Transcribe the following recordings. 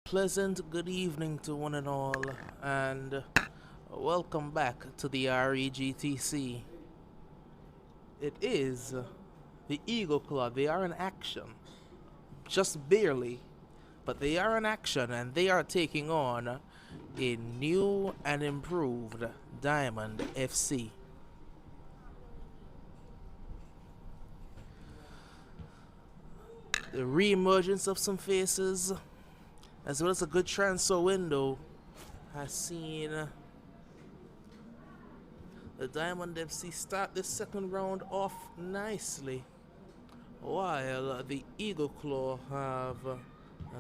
Pleasant good evening to one and all, and welcome back to the REGTC. It is the Eagle Claw. They are in action, just barely, but they are in action, and they are taking on a new and improved Diamond FC. The re-emergence of some faces, as well as a good transfer window, has seen the Diamond FC start this second round off nicely, while the Eagle Claw have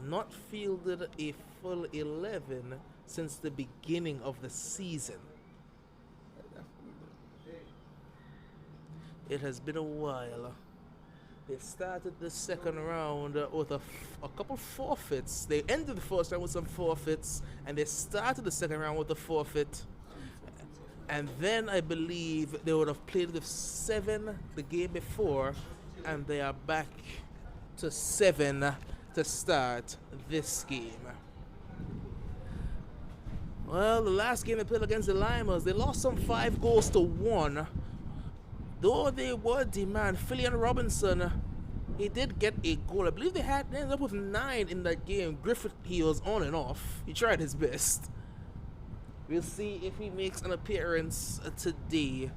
not fielded a full 11 since the beginning of the season. It has been a while. They started the second round with a couple forfeits. They ended the first round with some forfeits, and they started the second round with a forfeit. And then I believe they would have played with 7 the game before, and they are back to 7 to start this game. Well, the last game they played against the Limers, they lost some 5-1. Though they were demand, Phillian Robinson, he did get a goal. I believe they ended up with 9 in that game. Griffith, he was on and off. He tried his best. We'll see if he makes an appearance today.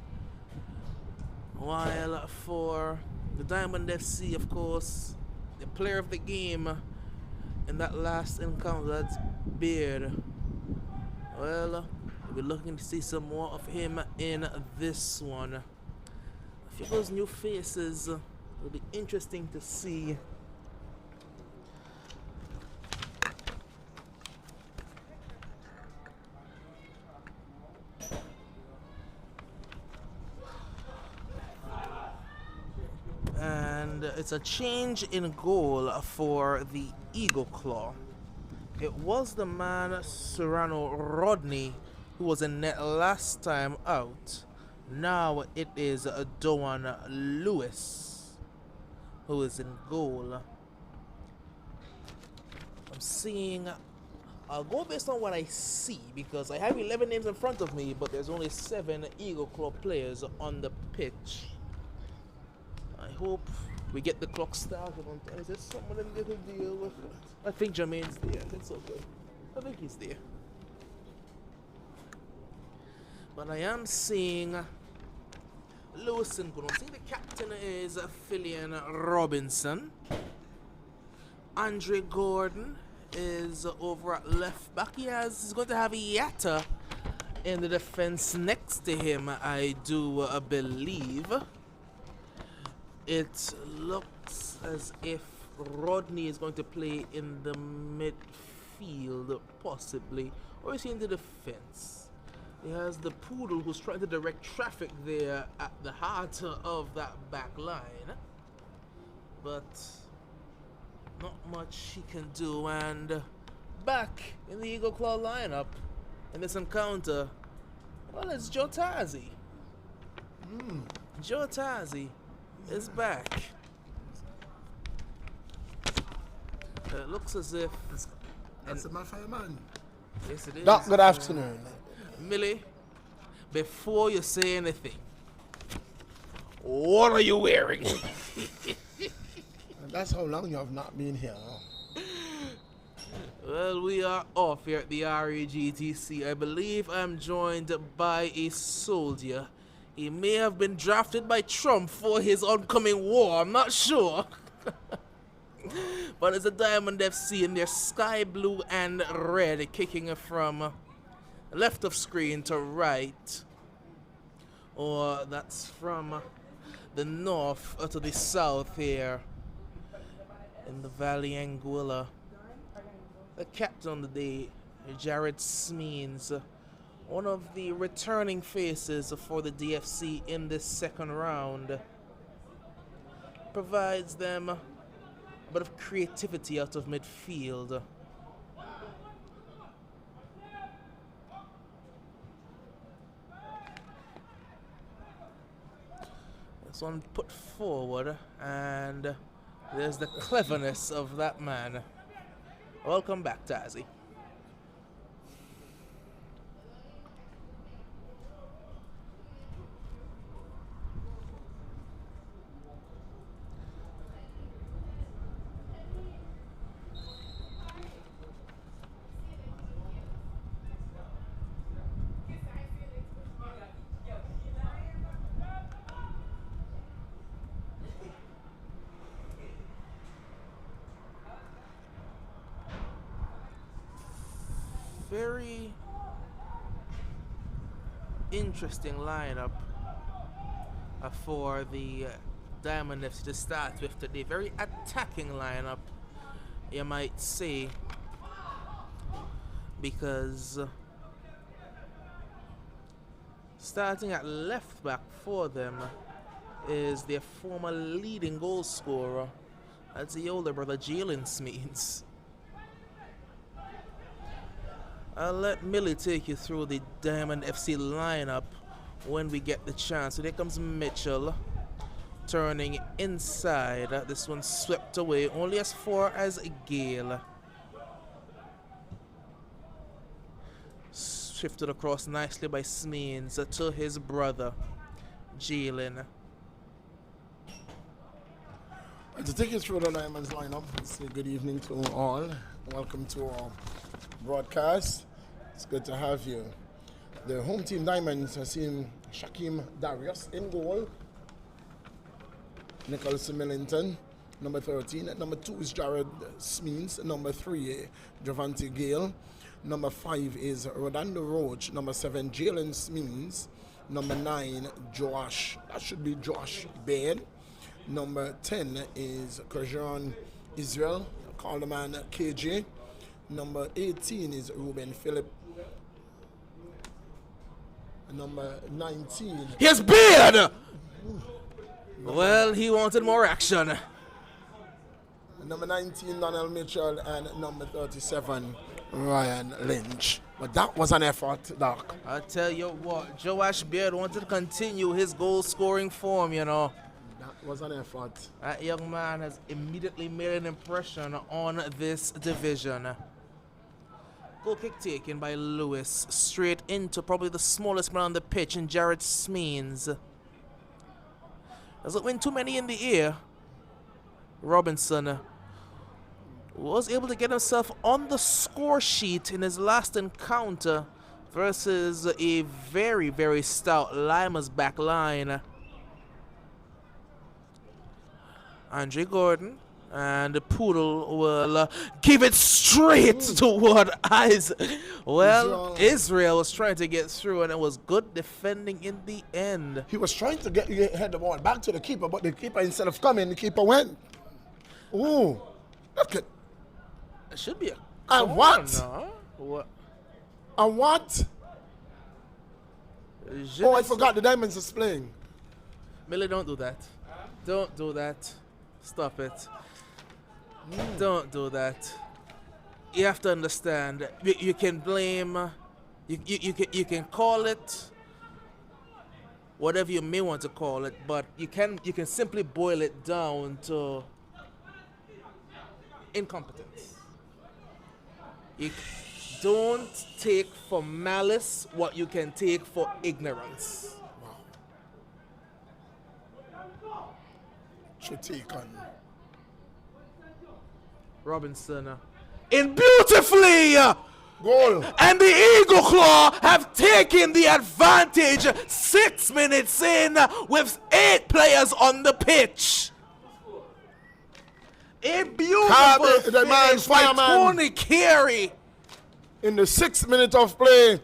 While for the Diamond FC, of course, the player of the game in that last encounter, that's Beard. Well, we're looking to see some more of him in this one. I think those new faces will be interesting to see. And it's a change in goal for the Eagle Claw. It was the man Serrano Rodney who was in net last time out. Now it is Doan Lewis who is in goal. I'm seeing, I'll go based on what I see because I have 11 names in front of me, but there's only 7 Eagle Claw players on the pitch. I hope we get the clock started on time. Is there someone in there to deal with it? I think Jermaine's there. It's okay. I think he's there. But I am seeing Lewis in goal. I'm seeing the captain is Phillian Robinson. Andre Gordon is over at left back. He's going to have Yatta in the defense next to him, I do believe. It looks as if Rodney is going to play in the midfield, possibly, or is he in the defense? He has the Poodle who's trying to direct traffic there at the heart of that back line, but not much he can do. And back in the Eagle Claw lineup in this encounter, well, it's Joe Tazi. Joe Tazi is back. It looks as if that's a fireman. Yes, it is. Doc, good afternoon. Millie, before you say anything, what are you wearing? That's how long you have not been here. Huh? Well, we are off here at the REGTC. I believe I'm joined by a soldier. He may have been drafted by Trump for his oncoming war, I'm not sure. But it's a Diamond FC in their sky blue and red, kicking it from left of screen to right. Or that's from the north to the south here in the Valley Anguilla. The captain on the day, Jared Smeens, one of the returning faces for the DFC in this second round, provides them a bit of creativity out of midfield. This one put forward, and there's the cleverness of that man. Welcome back, Tazzy. Very interesting lineup for the Diamond FC to start with today. Very attacking lineup, you might say, because starting at left back for them is their former leading goal scorer. That's the older brother, Jalen Smeens. I'll let Millie take you through the Diamond FC lineup when we get the chance. So there comes Mitchell turning inside. This one swept away, only as far as Gale. Shifted across nicely by Smeens to his brother, Jalen. To take you through the Diamonds lineup, say good evening to all. Welcome to our broadcast. It's good to have you. The home team Diamonds have seen Shaquem Darius in goal. Nicholson Millington, number 13. At number 2 is Jared Smeens. Number 3, Javante Gale. Number 5 is Rodando Roach. Number 7, Jalen Smeens. Number 9, Josh. That should be Josh Baird. Number 10 is Kajan Israel. Call the man KJ. Number 18 is Ruben Phillip. Number 19. Here's Beard! Well, he wanted more action. Number 19, Donald Mitchell. And number 37, Ryan Lynch. But that was an effort, Doc. I tell you what, Joash Beard wanted to continue his goal-scoring form, you know. That was an effort. That young man has immediately made an impression on this division. Goal kick taken by Lewis, straight into probably the smallest man on the pitch in Jared Smeens. Doesn't win too many in the air. Robinson was able to get himself on the score sheet in his last encounter versus a very, very stout Lima's back line. Andre Gordon and the Poodle will give it straight toward eyes. Well, Israel was trying to get through, and it was good defending in the end. He was trying to head the ball back to the keeper, but the keeper, instead of coming, the keeper went. Ooh, look at. It should be a. And what? No? What? And what? Oh, I forgot the Diamonds is playing. Millie, don't do that. Don't do that. Stop it. Don't do that. You have to understand. You can blame. You can call it whatever you may want to call it, but you can simply boil it down to incompetence. You don't take for malice what you can take for ignorance. Should take on. Robinson in beautifully. Goal. And the Eagle Claw have taken the advantage 6 minutes in with 8 players on the pitch. A beautiful finish by Tony Carey. In the 6th minute of play,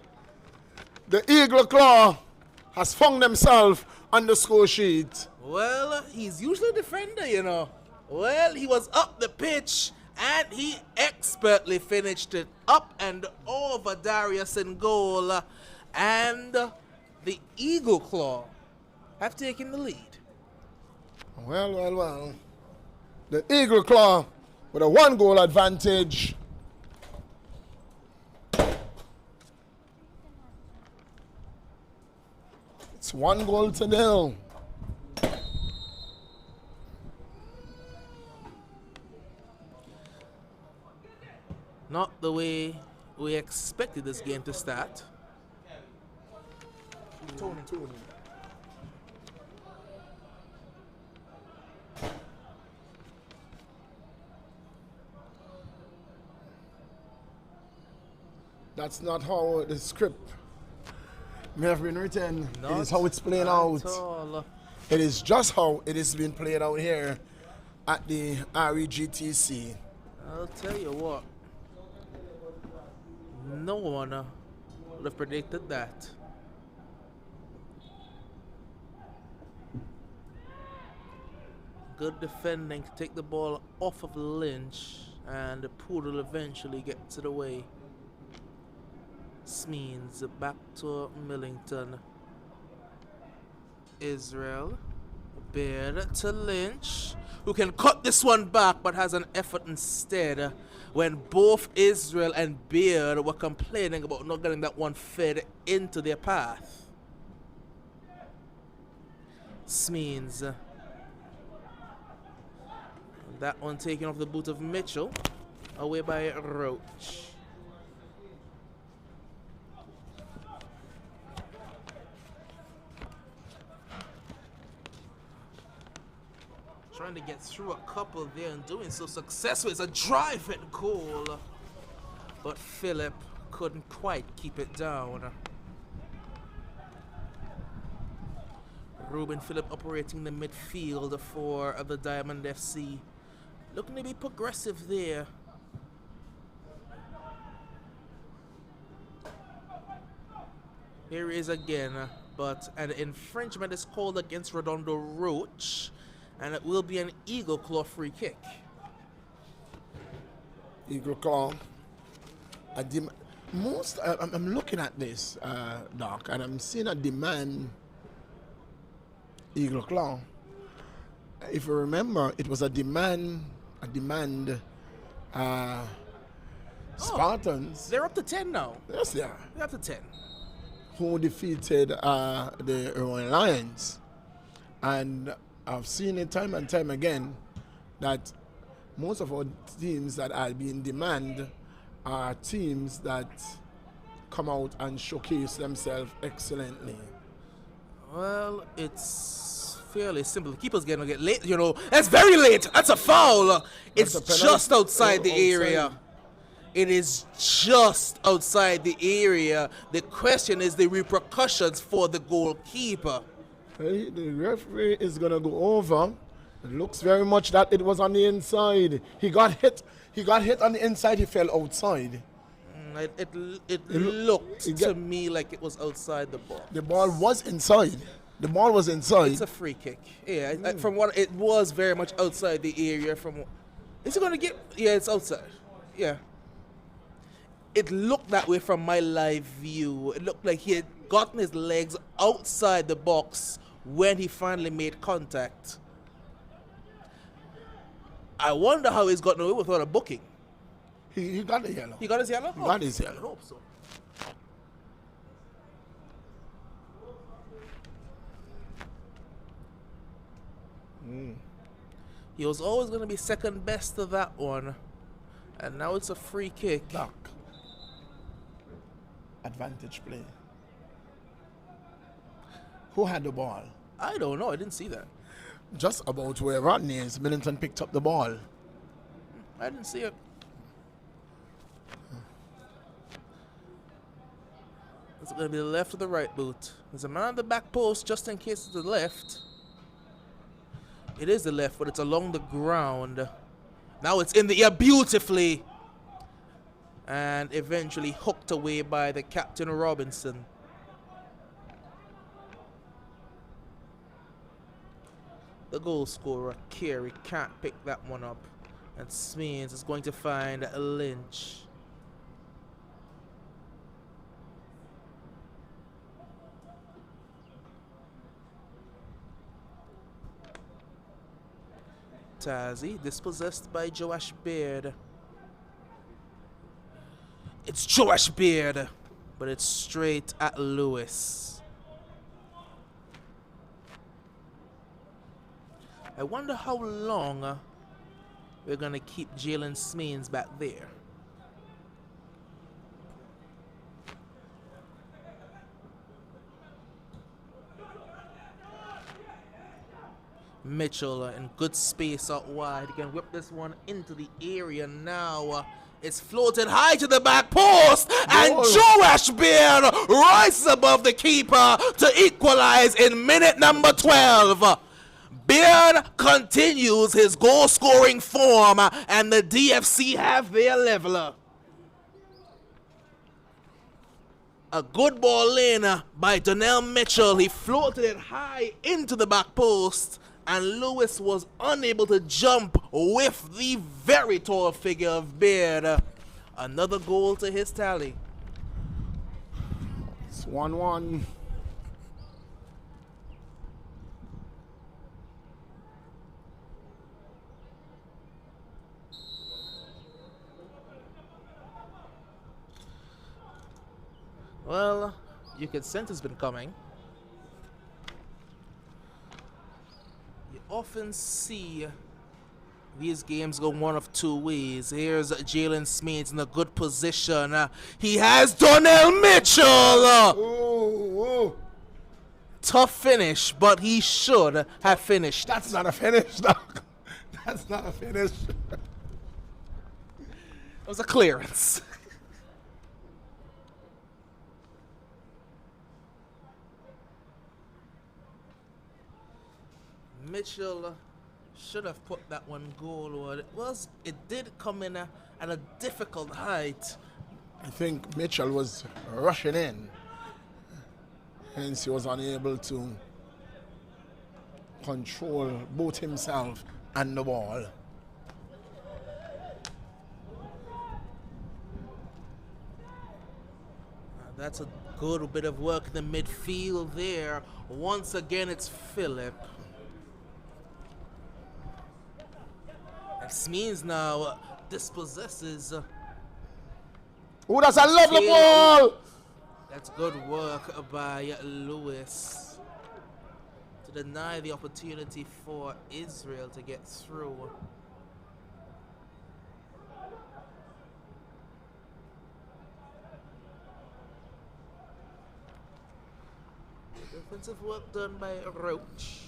the Eagle Claw has found themselves on the score sheet. Well, he's usually a defender, you know. Well, he was up the pitch and he expertly finished it up and over Darius in goal. And the Eagle Claw have taken the lead. Well. The Eagle Claw with a 1-goal advantage. It's 1-0. the way we expected this game to start. Tony. That's not how the script may have been written. It is how it's playing out. All. It is just how it is being played out here at the REGTC. I'll tell you what. No one would have predicted that. Good defending to take the ball off of Lynch, and the Poodle eventually gets it away. Smeens back to Millington. Israel. Beard to Lynch, who can cut this one back but has an effort instead. When both Israel and Beard were complaining about not getting that one fed into their path. Smeens. That one taken off the boot of Mitchell. Away by Roach. Trying to get through a couple there and doing so successfully. It's a driving goal. But Phillip couldn't quite keep it down. Ruben Phillip operating the midfield for the Diamond FC. Looking to be progressive there. Here he is again, but an infringement is called against Redondo Roach, and it will be an Eagle Claw free kick. Eagle Claw. I'm looking at this, Doc, and I'm seeing a demand. Eagle Claw. If you remember, it was a demand. Spartans. They're up to 10 now. Yes, they are. They're up to 10. Who defeated the Royal Lions. And I've seen it time and time again that most of our teams that are being demand are teams that come out and showcase themselves excellently. Well, it's fairly simple. The keeper's going to get late, you know. That's very late. That's a foul. It's just outside the area. It is just outside the area. The question is the repercussions for the goalkeeper. The referee is going to go over. It looks very much that it was on the inside. He got hit. He got hit on the inside. He fell outside. It looked to me like it was outside the ball. The ball was inside. The ball was inside. It's a free kick. Yeah, from what it was very much outside the area. Is it going to get? Yeah, it's outside. Yeah. It looked that way from my live view. It looked like he had gotten his legs outside the box when he finally made contact. I wonder how he's gotten away without a booking. He got the yellow. He got his yellow? He got his yellow. I hope so. He was always going to be second best to that one. And now it's a free kick. Doc. Advantage play. Who had the ball? I don't know. I didn't see that. Just about where Rodney is. Millington picked up the ball. I didn't see it. Is it going to be the left or the right boot? There's a man on the back post just in case it's the left. It is the left, but it's along the ground. Now it's in the air beautifully. And eventually hooked away by the Captain Robinson. The goal scorer, Carey, can't pick that one up. And Smeens is going to find Lynch. Tazi, dispossessed by Joash Beard. It's Joash Beard, but it's straight at Lewis. I wonder how long we're going to keep Jalen Smeens back there. Mitchell in good space out wide. He can whip this one into the area now. It's floated high to the back post, and Joash Beard rises above the keeper to equalize in minute number 12. Beard continues his goal-scoring form, and the DFC have their leveler. A good ball in by Donnell Mitchell. He floated it high into the back post, and Lewis was unable to jump with the very tall figure of Beard. Another goal to his tally. It's 1-1. Well, you can sense it's been coming. You often see these games go one of two ways. Here's Jalen Smedes in a good position. He has Donnell Mitchell. Oh. Tough finish, but he should have finished. That's not a finish, Doc. That's not a finish. It was a clearance. Mitchell should have put that one goalward. It did come in at a difficult height. I think Mitchell was rushing in, hence he was unable to control both himself and the ball. That's a good bit of work in the midfield there. Once again, it's Phillip. This means now dispossesses. Oh, that's a lovely ball! That's good work by Lewis to deny the opportunity for Israel to get through. Defensive work done by Roach.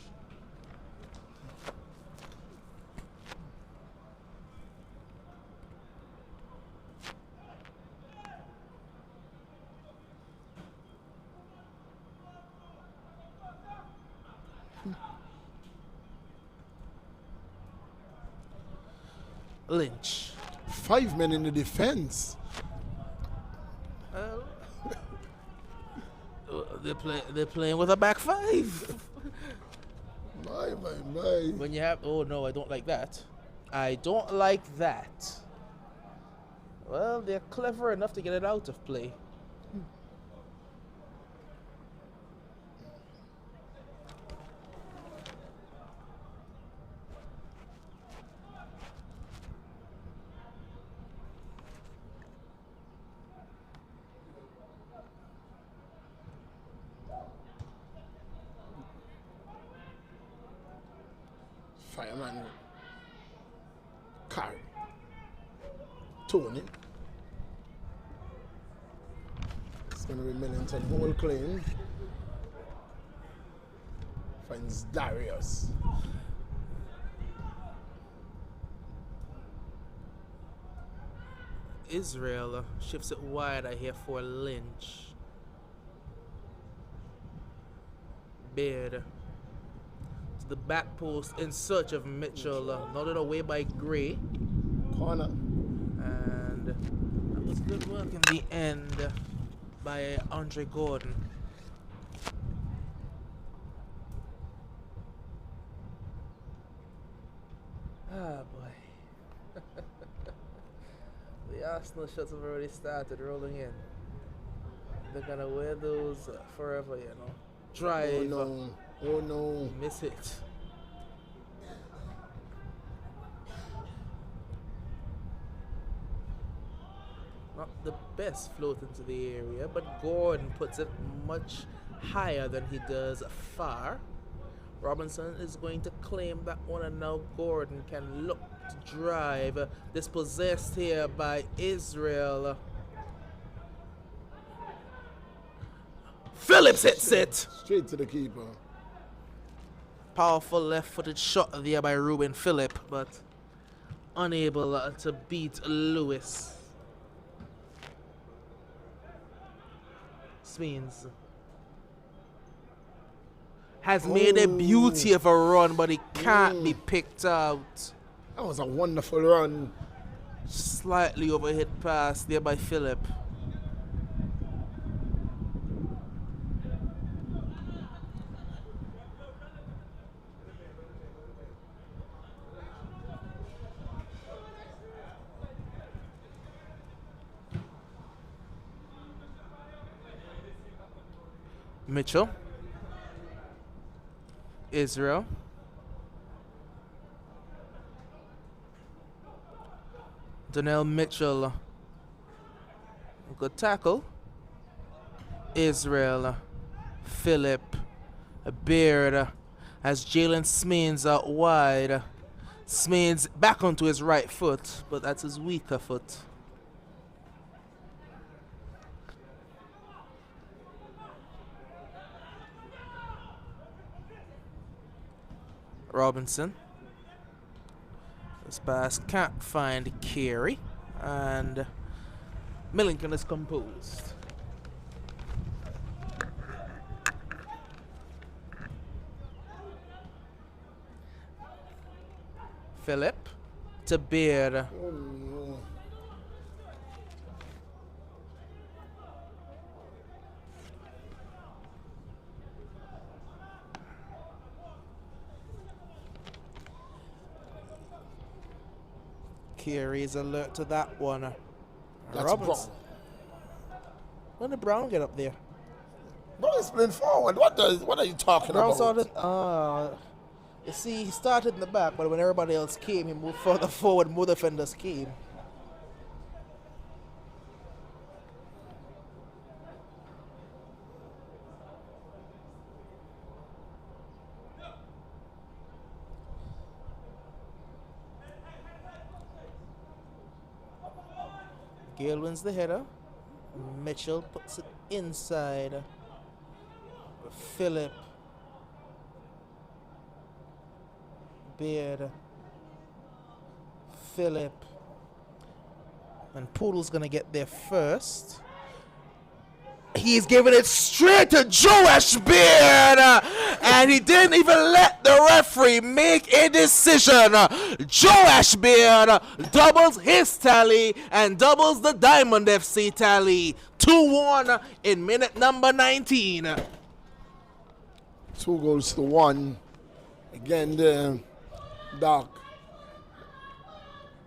Lynch. 5 men in the defense. Well, they're playing with a back five. My. When you have, oh no, I don't like that. I don't like that. Well, they're clever enough to get it out of play. Fireman carry. Tony. It's going to be Millington ball clean. Finds Darius. Israel shifts it wide, I hear, for Lynch. Beard to the back post in search of Mitchell, nodded away by Gray. Corner. And that was good work in the end by Andre Gordon. Ah, boy. The Arsenal shots have already started rolling in. They're gonna wear those forever, you know. Drive. Oh no. Miss it. Not the best float into the area, but Gordon puts it much higher than he does far. Robinson is going to claim that one, and now Gordon can look to drive. Dispossessed here by Israel. Phillips hits it. Straight to the keeper. Powerful left-footed shot there by Ruben Phillip, but unable to beat Lewis. Smeens has made a beauty of a run, but it can't be picked out. That was a wonderful run. Slightly overhit pass there by Phillip. Mitchell. Israel. Donnell Mitchell. Good tackle. Israel. Phillip. Beard. As Jalen Smeens out wide. Smeens back onto his right foot, but that's his weaker foot. Robinson. This pass can't find Carey, and Millington is composed. Phillip to Beard. Carey's alert to that one. That's Robinson. Brown. When did Brown get up there? Brown is playing forward. What are you talking Brown about? started. You see, he started in the back, but when everybody else came, he moved further forward. More defenders came. Gale wins the header. Mitchell puts it inside. Phillip. Beard. Phillip. And Poodle's gonna get there first. He's giving it straight to Joash Beard, and he didn't even let the referee make a decision. Joash Beard doubles his tally and doubles the Diamond FC tally. 2-1 in minute number 19. 2-1. Again, the Doc.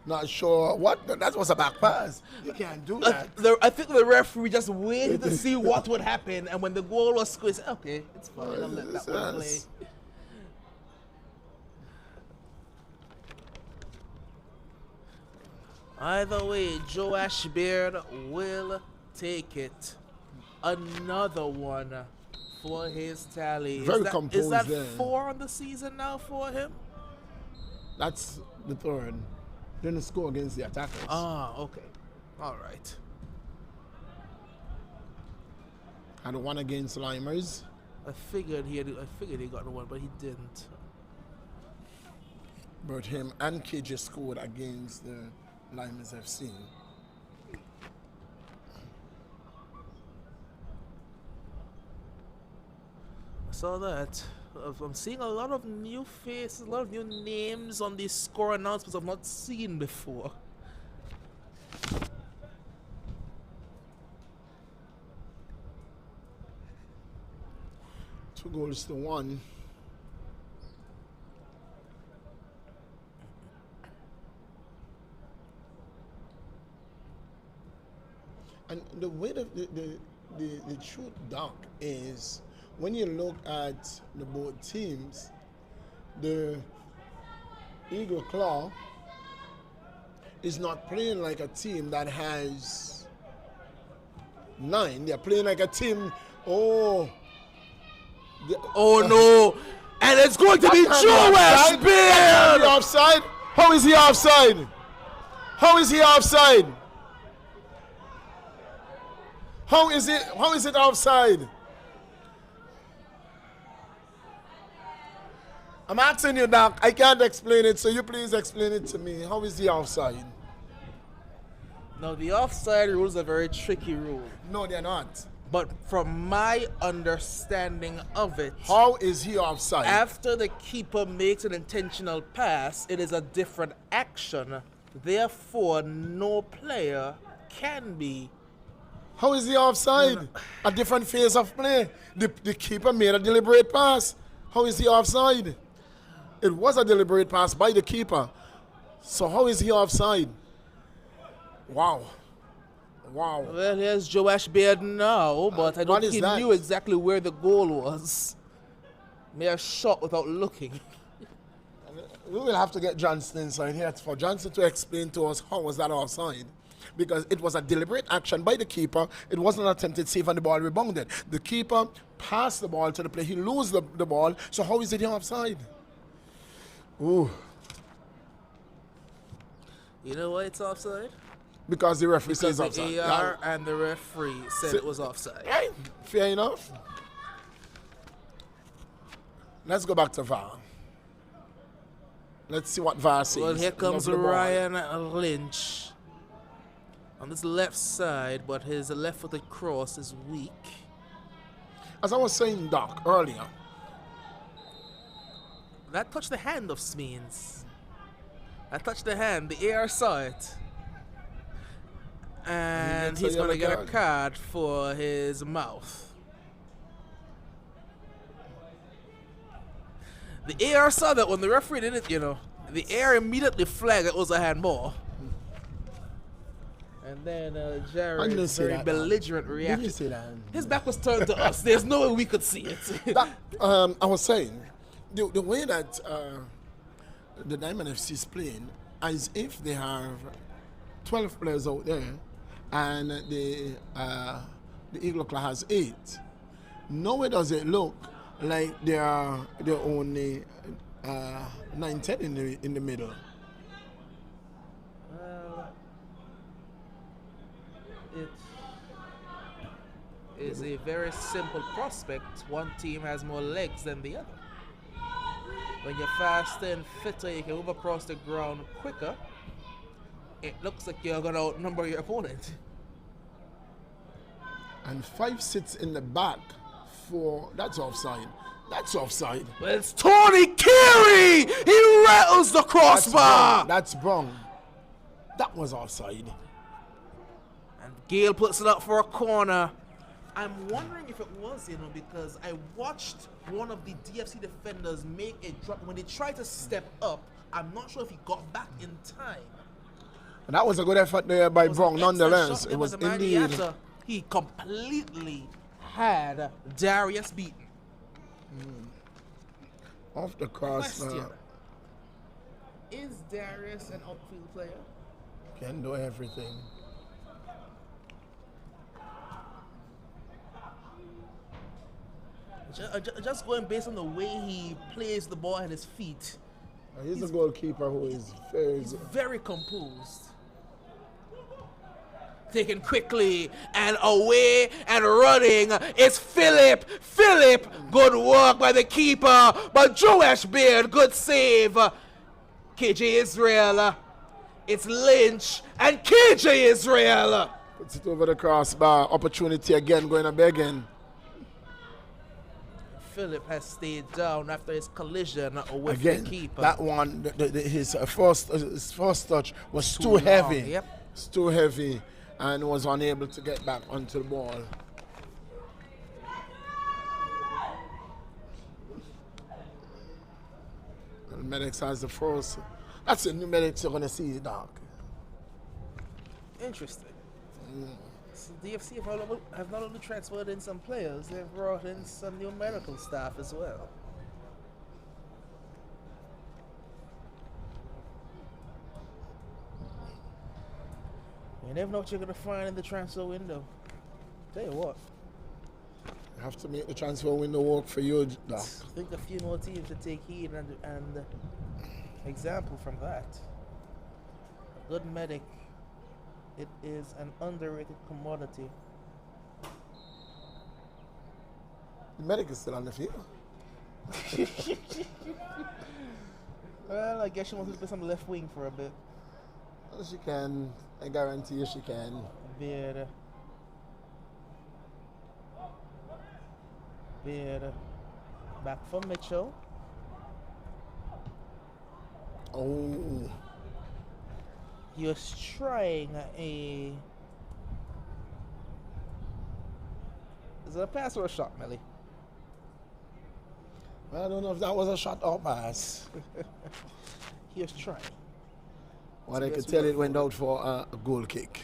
Not sure what. That was a back pass. You can't do that. I think the referee just waited to see what would happen, and when the goal was scored, he said, okay, it's fine, I'll let that one play. Either way, Joash Beard will take it. Another one for his tally. Very composed. Is that 4 on the season now for him? That's the third. Didn't score against the attackers. Ah, okay. All right. And the one against Limers. I figured he got the one, but he didn't. But him and KJ scored against the Limers FC. I saw that. I'm seeing a lot of new faces, a lot of new names on these score announcements I've not seen before. Two goals to one. And the way the truth, Doc, is when you look at the both teams, the Eagle Claw is not playing like a team that has 9. They're playing like a team. Oh no! And it's going to be Joash Beard! Offside? How is he offside? How is he offside? How is it offside? I'm asking you, Doc. I can't explain it, so you please explain it to me. How is he offside? Now, the offside rule is a very tricky rule. No, they're not. But from my understanding of it, How is he offside? after the keeper makes an intentional pass, it is a different action. Therefore, no player can be. How is he offside? A different phase of play. The keeper made a deliberate pass. How is he offside? It was a deliberate pass by the keeper. So how is he offside? Wow. Wow. Well, here's Joash Baird now, but I don't what think is he that? knew exactly where the goal was. May have shot without looking. We will have to get Johnston inside here for Johnston to explain to us how was that offside. Because it was a deliberate action by the keeper. It wasn't an attempted save and the ball rebounded. The keeper passed the ball to the player. He loses the ball. So how is it offside? Ooh. You know why it's offside? Because the referee Because says the offside. AR and the referee said it was offside. Right. Fair enough. Let's go back to VAR. Let's see what VAR says. Well, here comes Lovely ball. Ryan Lynch on this left side, but his left-footed cross is weak. As I was saying, Doc, earlier, That touched the hand of Smeens. That touched the hand. The AR saw it. And gets a he's going to yellow get a card. card for his mouth. The AR saw that when the referee didn't, the AR immediately flagged it was a handball. And then I Jared didn't see very that. belligerent Did you reaction. see that? His back was turned to us. There's no way we could see it. That, I was saying, the way that the Diamond FC is playing, as if they have 12 players out there, and the Eagle Claw has 8. Nowhere does it look like they're only 9-10 in the middle. It is a very simple prospect. One team has more legs than the other. When you're faster and fitter, you can move across the ground quicker. It looks like you're going to outnumber your opponent. And 5 sits in the back for that's offside. That's offside. But it's Tony Carey! He rattles the crossbar! That's wrong. That was offside. And Gale puts it up for a corner. I'm wondering if it was, because I watched one of the DFC defenders make a drop. When they tried to step up, I'm not sure if he got back in time. And that was a good effort there by It was Brown, an excellent nonetheless. shot It there was by the indeed. Maniata. He completely had Darius beaten. Off the cross. Question. Is Darius an outfield player? Can do everything. Just going based on the way he plays the ball at his feet, He's a goalkeeper who is very he's good. very composed. Taken quickly and away and running is Philip. Philip, good work by the keeper. But Joash Beard, good save. KJ Israel. It's Lynch and KJ Israel. Puts it over the crossbar. Opportunity again, going to begging. Philip has stayed down after his collision with Again, the keeper. that one, his first touch was too long, heavy. yep. It's too heavy and was unable to get back onto the ball. And Medics has the first. That's the new Medics you're going to see, Doc. Interesting. So DFC have not only transferred in some players, they've brought in some new medical staff as well. You never know what you're going to find in the transfer window. Tell you what, You have to make the transfer window work for you, Doc. I think a few more teams should take heed and example from that. A good medic, it is an underrated commodity. The Medic is still on the field. Well, I guess she wants to play some left wing for a bit. Well, she can. I guarantee you she can. Beard. Back for Mitchell. Oh. He was trying a. Is it a pass or a shot, Melly? Well, I don't know if that was a shot or pass. He was trying. Well, I could tell it went out for a goal kick.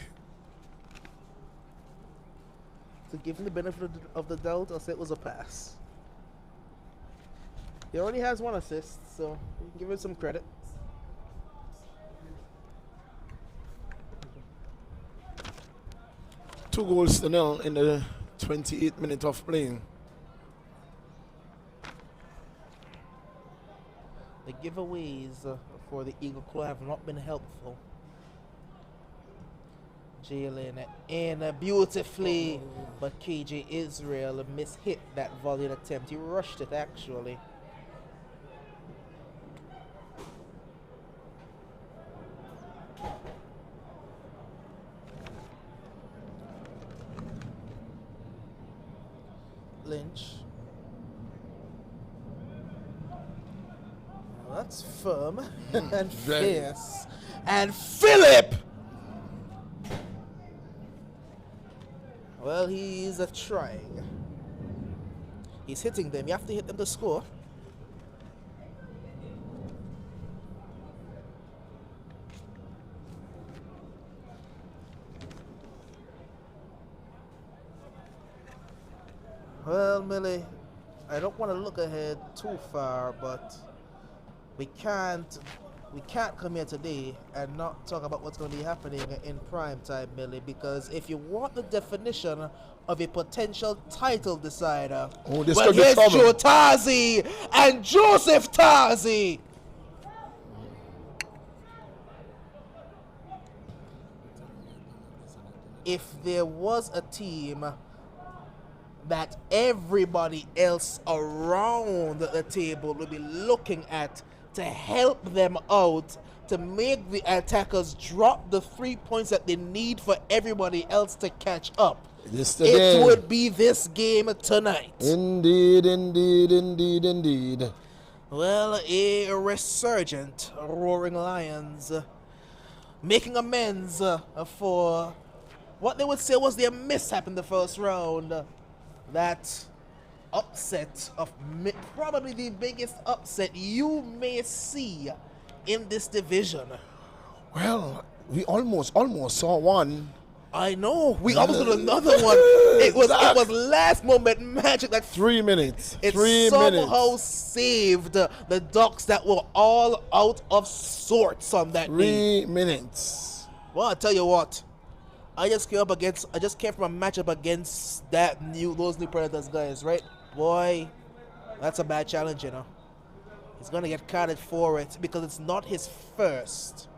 To give him the benefit of the doubt, I'll say it was a pass. He already has 1 assist, so we can give him some credit. Two goals to nil in the 28th minute of playing. The giveaways for the Eagle Claw have not been helpful. Jalen in beautifully, but KJ Israel mishit that volleyed attempt. He rushed it actually. Lynch. Well, that's firm and fierce. And Philip! Well, he's trying. He's hitting them. You have to hit them to score. Well, Millie, I don't want to look ahead too far, but we can't come here today and not talk about what's going to be happening in prime time, Millie, because if you want the definition of a potential title decider, Oh, this well, could be here's trouble. Joe Tarzi and Joseph Tarzi. If there was a team that everybody else around the table will be looking at to help them out, to make the attackers drop the 3 points that they need for everybody else to catch up, it would be this game tonight. Indeed, indeed, indeed, indeed. Well, a resurgent Roaring Lions making amends for what they would say was their mishap in the first round. That upset of probably the biggest upset you may see in this division. Well, we almost saw one. I know. We almost got another one. It was last moment magic that 3 minutes. It 3 somehow minutes. saved the Ducks that were all out of sorts on that day. 3 minutes. Well, I tell you what. I just came from a matchup against those new Predators guys, right? Boy, that's a bad challenge, you know. He's gonna get carded for it because it's not his first.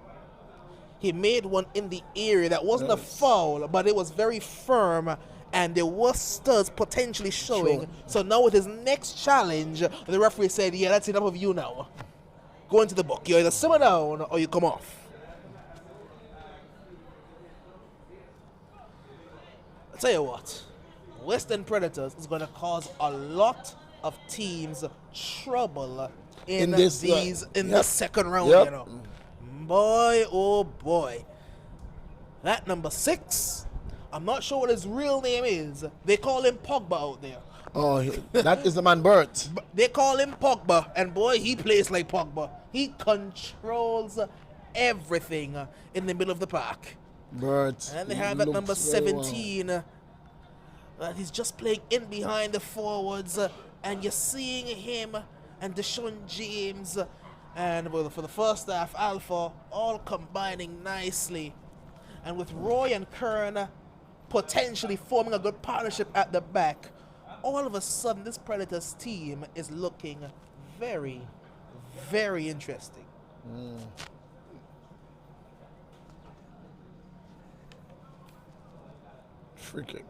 He made one in the area that wasn't a foul, but it was very firm, and there was studs potentially showing. Sure. So now with his next challenge, the referee said, "Yeah, that's enough of you now. Go into the book. You either simmer down or you come off." I'll tell you what, Western Predators is going to cause a lot of teams trouble in the second round, you know. Boy, oh boy. That number 6, I'm not sure what his real name is. They call him Pogba out there. Oh, that is the man Bert. They call him Pogba, and boy, he plays like Pogba. He controls everything in the middle of the park. Bert. And they have at number 17. He's just playing in behind the forwards, and you're seeing him and Deshaun James and for the first half, Alpha all combining nicely. And with Roy and Kern potentially forming a good partnership at the back, all of a sudden this Predators team is looking very, very interesting. Free kick.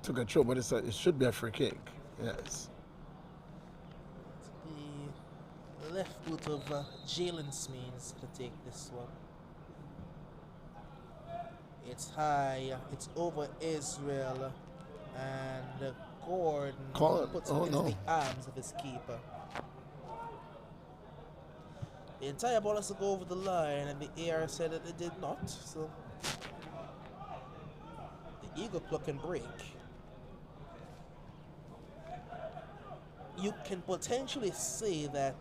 Took a throw, but it should be a free kick. Yes. left foot of Jalen Smeens to take this one. It's high, it's over Israel, and Gordon puts it into the arms of his keeper. The entire ball has to go over the line, and the AR said that it did not, so the Eagle pluck and break. You can potentially say that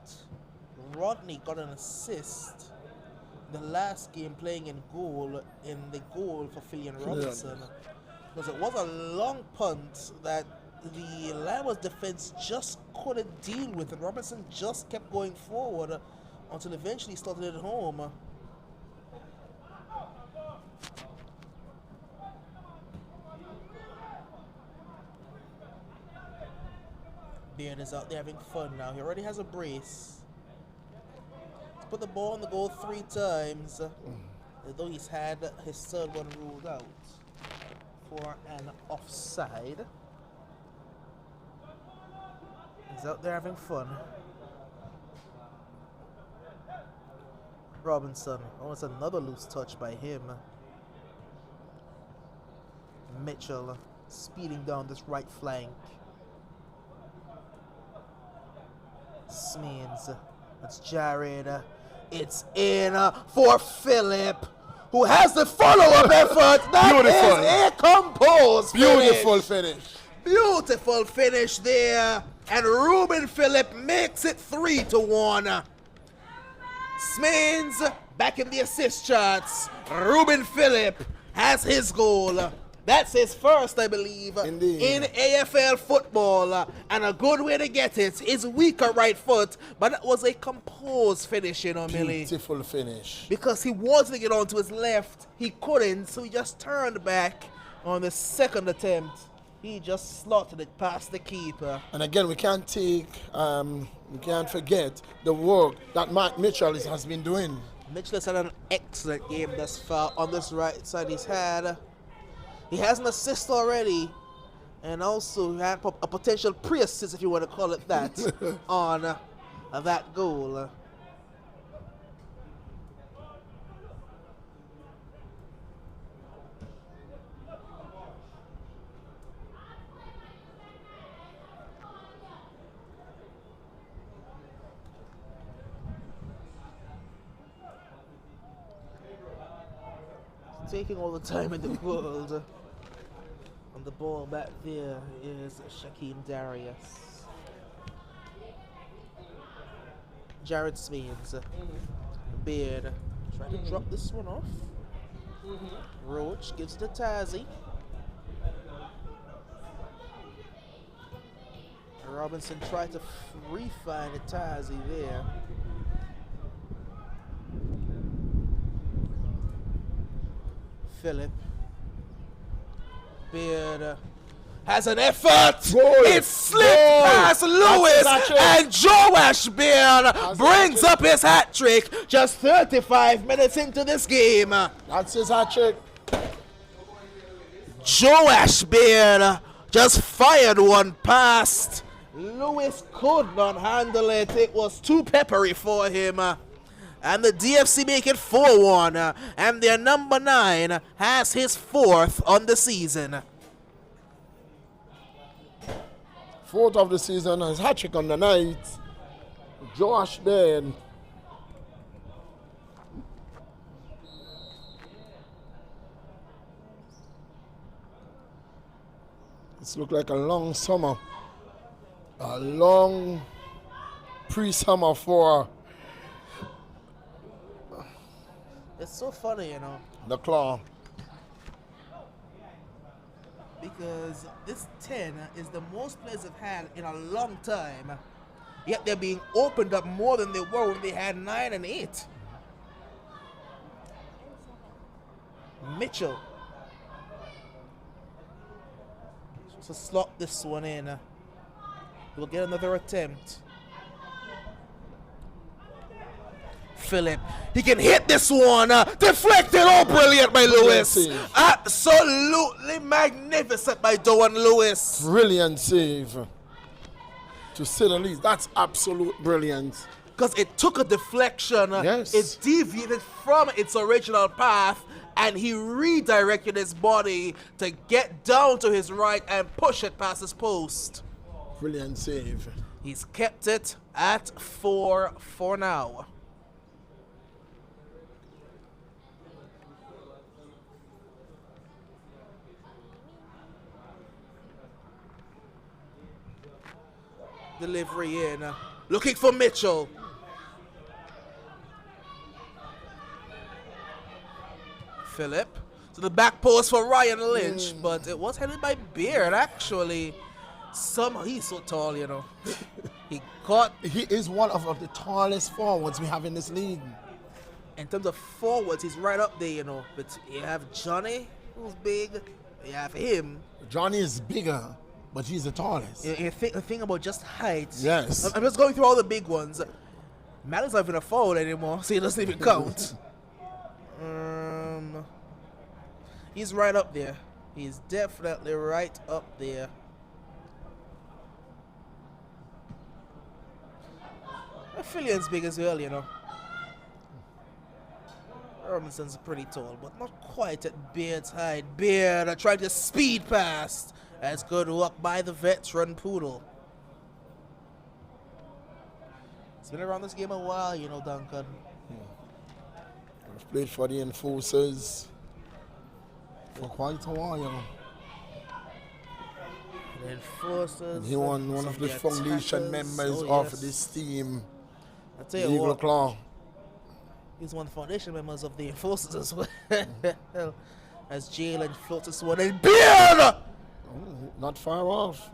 Rodney got an assist the last game playing in the goal for Phillian Robinson. Because it was a long punt that the Lions defense just couldn't deal with, and Robinson just kept going forward until eventually started it home. Beard is out there having fun now. He already has a brace. He's put the ball on the goal 3 times, although he's had his third one ruled out for an offside. He's out there having fun. Robinson, oh, it's another loose touch by him. Mitchell speeding down this right flank. Smeens, it's Jared. It's in for Philip, who has the follow-up effort. That is a composed Beautiful finish. Beautiful finish there. And Ruben Phillip makes it 3-1. Smeens back in the assist charts. Ruben Phillip has his goal. That's his first, I believe, Indeed. in AFL football. And a good way to get it. His weaker right foot, but that was a composed finish, you know, Millie. Beautiful finish. Because he wanted to get onto his left. He couldn't, so he just turned back on the second attempt. He just slotted it past the keeper. And again, we can't forget the work that Mark Mitchell has been doing. Mitchell has had an excellent game thus far on this right side. He has an assist already, and also he had a potential pre-assist, if you want to call it that, on that goal. Taking all the time in the world. On the ball back there is Shaquem Darius. Jared Smeens. Beard trying to drop this one off. Roach gives it to Tazzy. Robinson tried to re-find a Tazzy there. Phillip. Beard has an effort. It slipped past Lewis, and Joash Beard brings up his hat trick just 35 minutes into this game. That's his hat trick. Joash Beard just fired one past. Lewis could not handle it. It was too peppery for him. And the DFC make it 4-1. And their number 9 has his 4th on the season. 4th of the season, his hat trick on the night. Josh Baird. It's looked like a long summer. A long pre-summer for It's so funny, you know, the Claw. because this 10 is the most players have had in a long time. Yet they're being opened up more than they were when they had 9 and 8. Mitchell. So slot this one in. We'll get another attempt. Phillip, he can hit this one. Deflected, oh brilliant by Lewis. Save. Absolutely magnificent by Doan Lewis. Brilliant save. To say the least, that's absolute brilliance. because it took a deflection. Yes. It deviated from its original path, and he redirected his body to get down to his right and push it past his post. Brilliant save. He's kept it at 4 for now. Delivery in. Looking for Mitchell. Phillip. To the back post for Ryan Lynch, but it was headed by Beard, actually. Somehow, he's so tall, you know. He is one of the tallest forwards we have in this league. In terms of forwards, he's right up there, you know. But you have Johnny, who's big. You have him. Johnny is bigger, but he's the tallest. You think about just height. Yes. I'm just going through all the big ones. Mally's not even a forward anymore, so he doesn't even count. He's right up there. He's definitely right up there. Filion's big as well, you know. Robinson's pretty tall, but not quite at Beard's height. Beard tried to speed past. That's good work by the veteran Poodle. It's been around this game a while, you know, Duncan. I've played for the Enforcers for quite a while. The Enforcers. He was one of the foundation members of this team. I tell you Eagle what, Claw. he's one of the foundation members of the Enforcers as well. As Jalen floats this one in. Beard! Oh, not far off.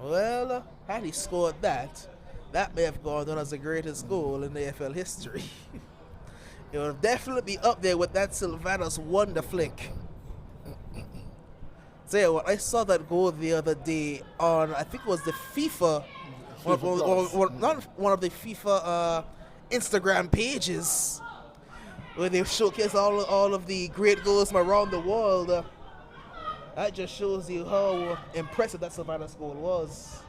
Well, had he scored that, that may have gone down as the greatest goal in AFL history. It will definitely be up there with that Sylvanas wonder flick. Tell you what, I saw that goal the other day on, I think it was the FIFA, not one of the FIFA Instagram pages, where they showcase all of the great goals from around the world. That just shows you how impressive that Sylvanas goal was.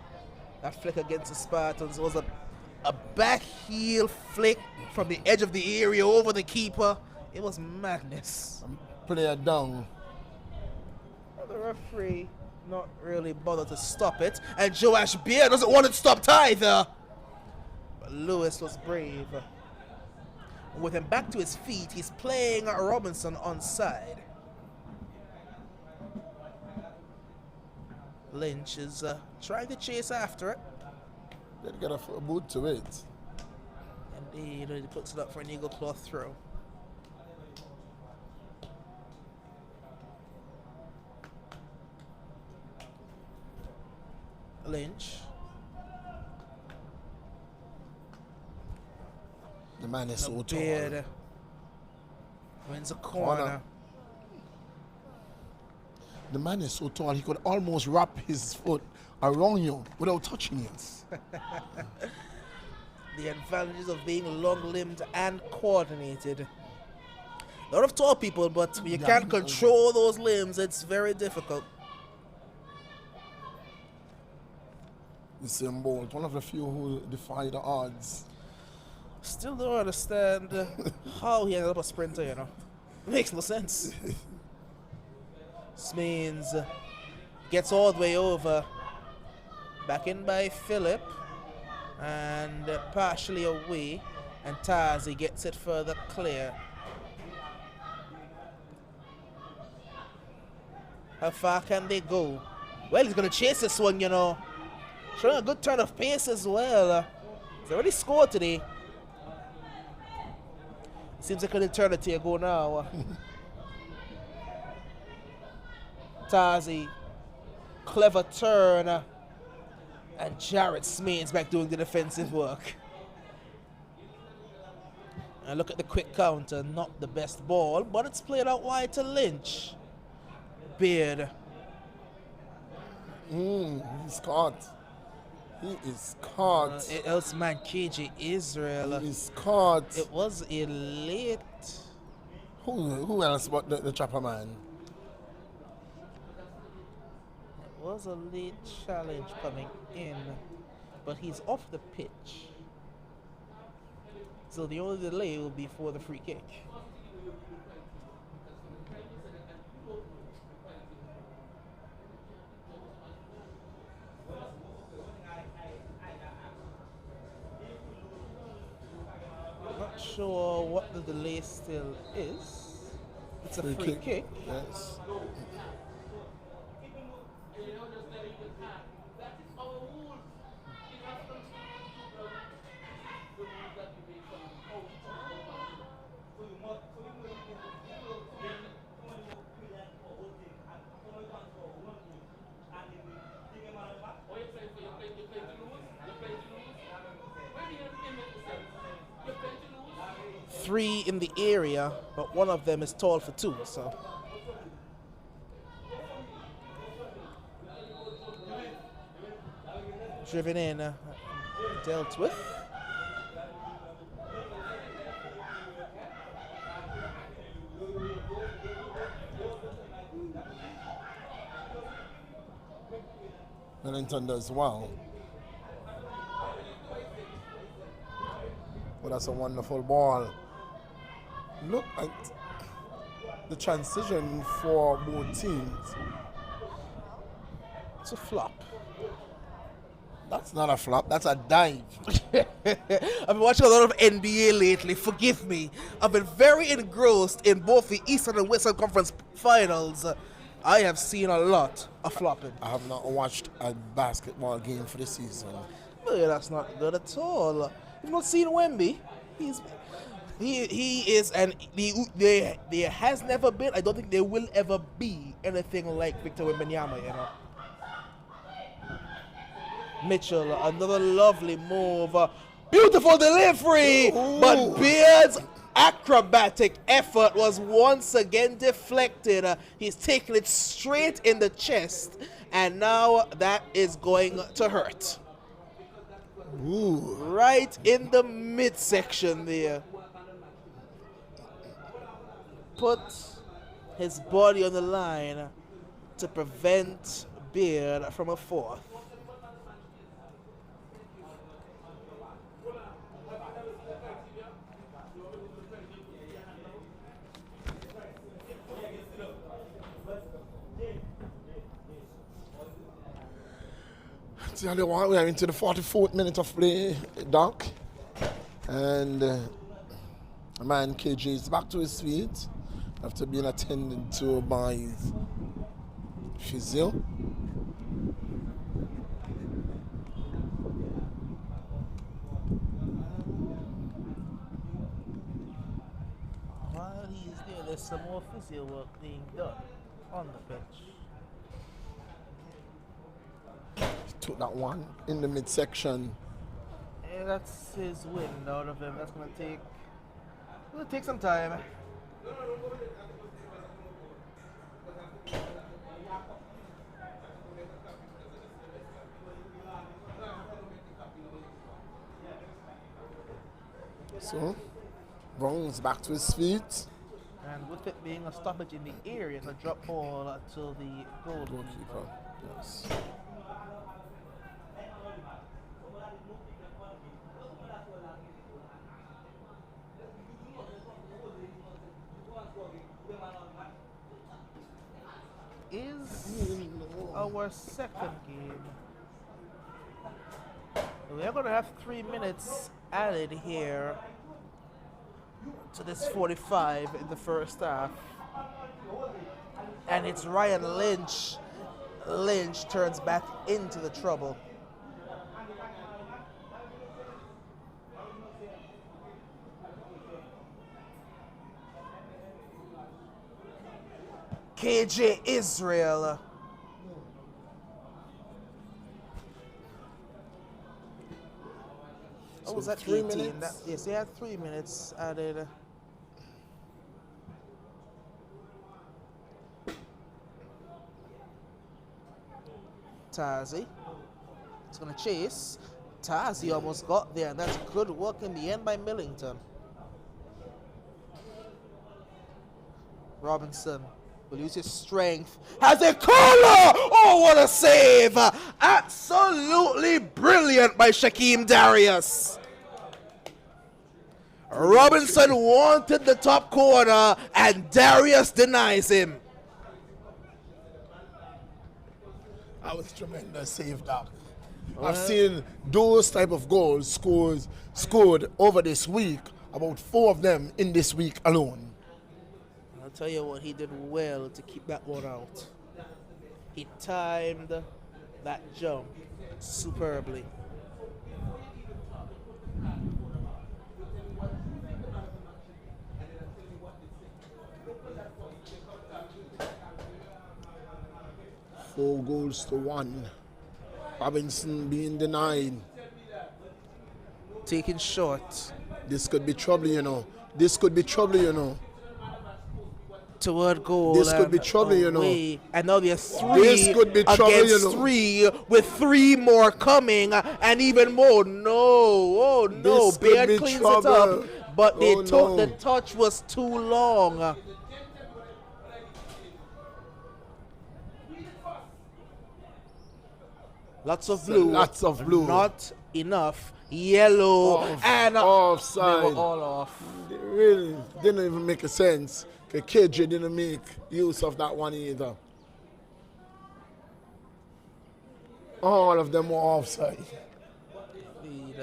That flick against the Spartans was a back heel flick from the edge of the area over the keeper. It was madness. Player down. The referee not really bothered to stop it, and Joash Beard doesn't want it stopped either. But Lewis was brave. With him back to his feet, he's playing Robinson onside. Lynch is trying to chase after it. Let's get a boot to it. Indeed, he puts it up for an Eagle Claw throw. Lynch. The man is so tall. Beard wins a corner. The man is so tall, he could almost wrap his foot around you without touching you. The advantages of being long-limbed and coordinated. A lot of tall people, but when you can't control those limbs, it's very difficult. Usain Bolt, one of the few who defy the odds. Still don't understand how he ended up a sprinter, you know. Makes no sense. Smeans gets all the way over. Back in by Phillip. And partially away. And Tazi gets it further clear. How far can they go? Well, he's going to chase this one, you know. Showing a good turn of pace as well. He's already scored today. Seems like an eternity ago now. Tazi, clever turn. And Jarrett Smeans back doing the defensive work. And look at the quick counter. Not the best ball, but it's played out wide to Lynch. Beard. He's caught. He is caught. Elsman KJ Israel. He is caught. It was a late. Who else but the Trapper man? It was a late challenge coming in, but he's off the pitch. So the only delay will be for the free kick. Not sure what the delay still is. It's a free kick. Yes. Three in the area, but one of them is tall for two, so. Driven in, dealt with. Wellington does well. Well, that's a wonderful ball. Look at the transition for both teams. It's a flop. That's not a flop, that's a dive. I've been watching a lot of NBA lately, forgive me. I've been very engrossed in both the Eastern and Western Conference finals. I have seen a lot of flopping. I have not watched a basketball game for the season. Well, that's not good at all. You've not seen Wemby. He is, and there has never been, I don't think there will ever be anything like Victor Wembanyama, you know. Mitchell, another lovely move. Beautiful delivery, but Beard's acrobatic effort was once again deflected. He's taking it straight in the chest, and now that is going to hurt. Ooh. Right in the midsection there. Put his body on the line to prevent Beard from a fourth. Tell you what, we are into the 44th minute of play, Doc. And a man KJ is back to his feet after being attended to by his physio. While he is there, there's some more physio work being done on the pitch. Took that one in the midsection. Yeah, that's his wind out of him. That's gonna take some time. So, Brown's back to his feet. And with it being a stoppage in the area, it's a drop ball to the goalkeeper. Yes. Is our second game. We're going to have 3 minutes added here to this 45 in the first half. And it's Ryan Lynch. Lynch turns back into the trouble. KJ Israel. So was that 3 18? minutes? Yes, they had 3 minutes added. Tazi. It's going to chase. Tazi almost got there, and that's good work in the end by Millington. Robinson will use his strength. Has a corner! Oh, what a save! Absolutely brilliant by Shaquem Darius. Robinson wanted the top corner, and Darius denies him. That was tremendous save, Doc. I've seen those type of goals scored over this week, about 4 of them in this week alone. I'll tell you what, he did well to keep that one out. He timed that jump superbly. Four goals to 1. Robinson being denied. Taking shot This could be trouble, you know. This could be trouble, you know. toward goal. This could be and trouble, you know. away. And now there's 3 This could be trouble, against you know. 3, with 3 more coming, and even more. No, oh no, This could Baird be cleans trouble. it up, but Oh, no. the touch was too long. Lots of blue. Lots of blue. Not enough yellow. And offside. they were all off. It really didn't even make a sense. KJ didn't make use of that one either. All of them were offside.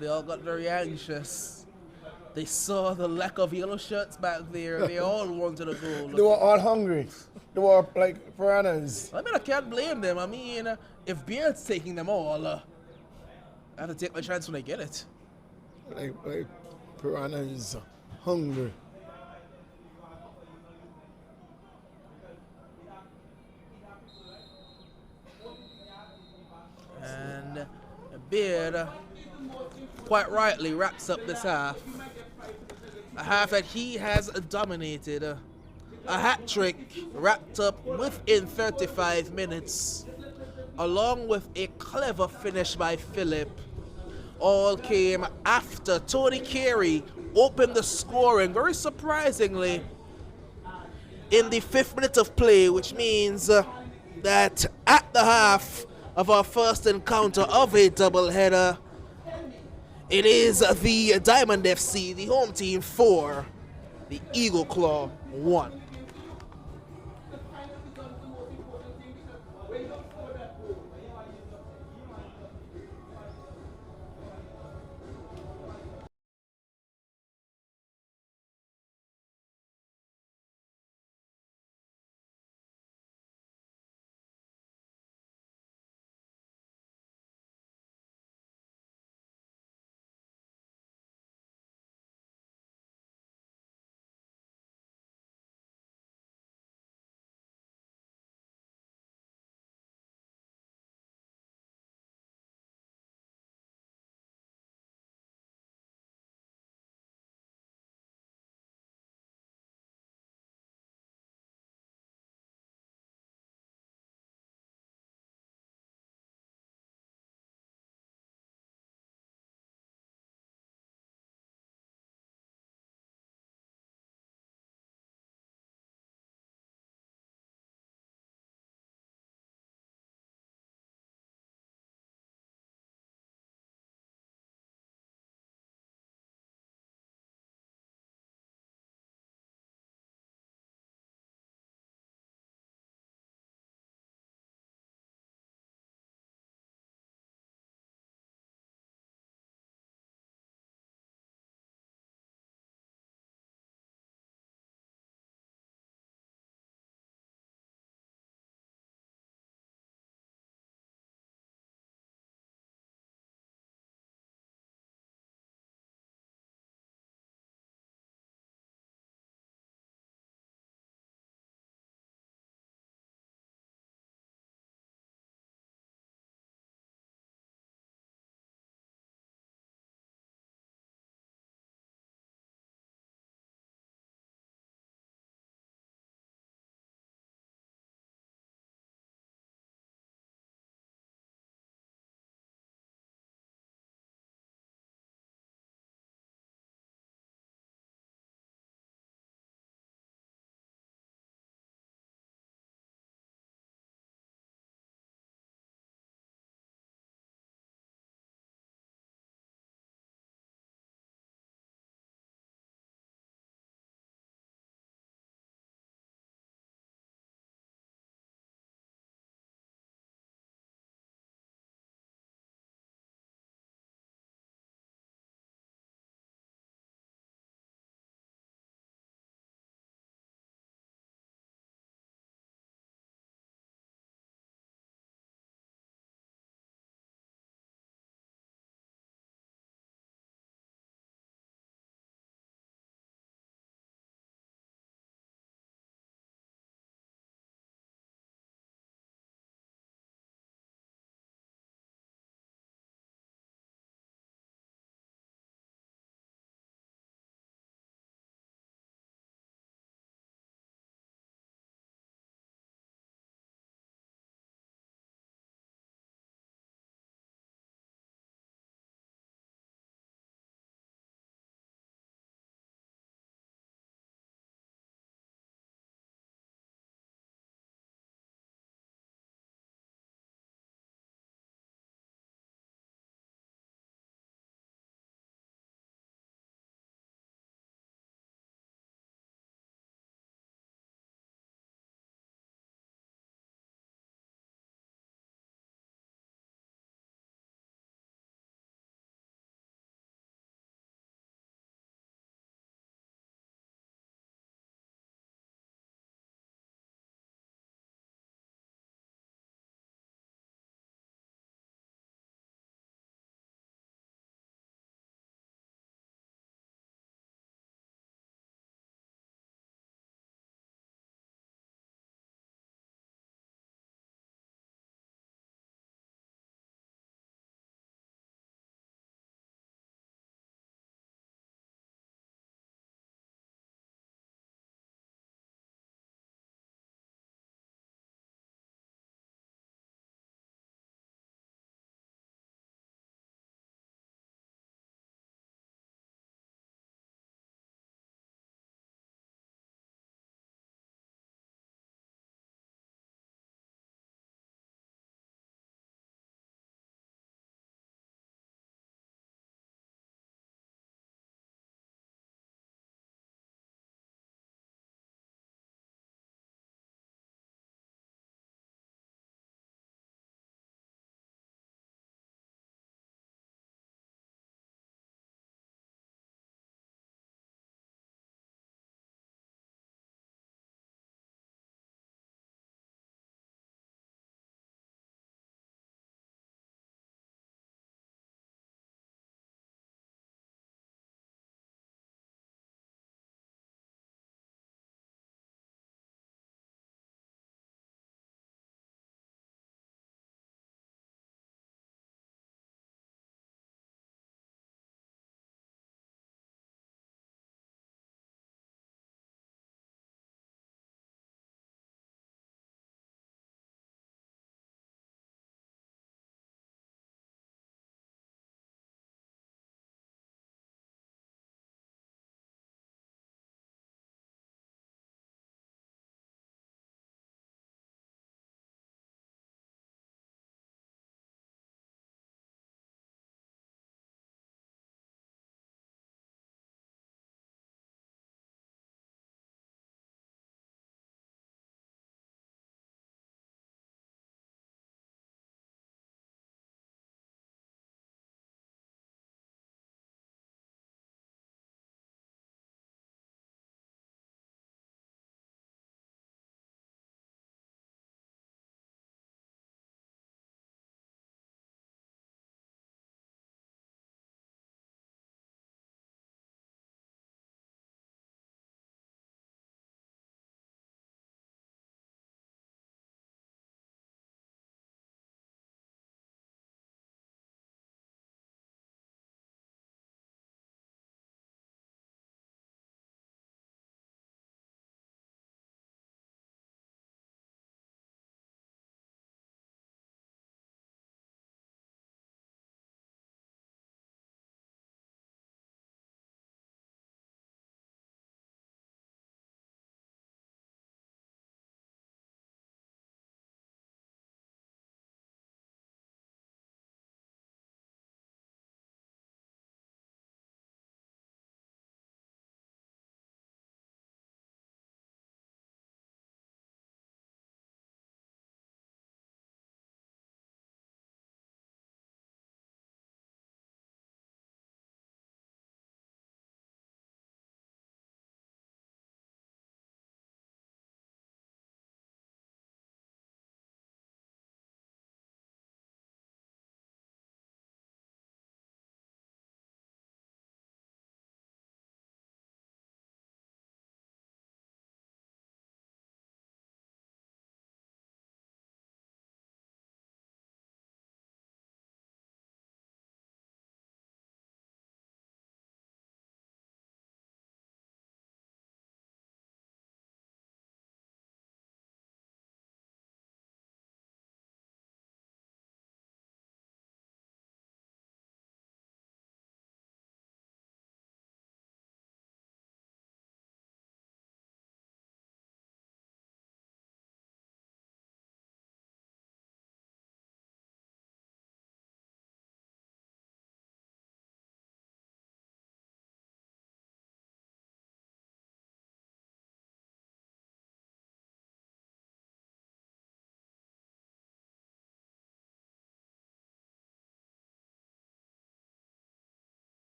They all got very anxious. They saw the lack of yellow shirts back there. They all wanted a goal. They were all hungry. They were like piranhas. I mean, I can't blame them. I mean, if Beard's taking them all, I have to take my chance when I get it. Like piranhas, hungry. And Beard, quite rightly, wraps up this half. A half that he has dominated. A hat trick wrapped up within 35 minutes, along with a clever finish by Phillip. All came after Tony Carey opened the scoring, very surprisingly, in the 5th minute of play, which means that at the half of our first encounter of a doubleheader, it is the Diamond FC, the home team, 4, the Eagle Claw 1.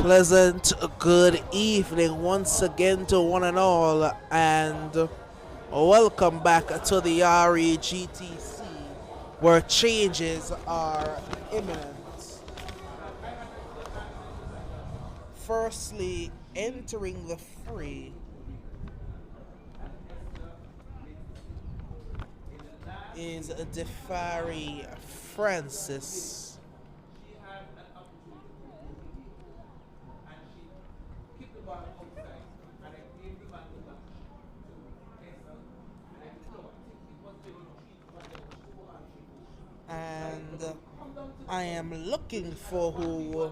Pleasant good evening once again to one and all, and welcome back to the REGTC, where changes are imminent. Firstly, entering the fray is Defari Francis. And I am looking for who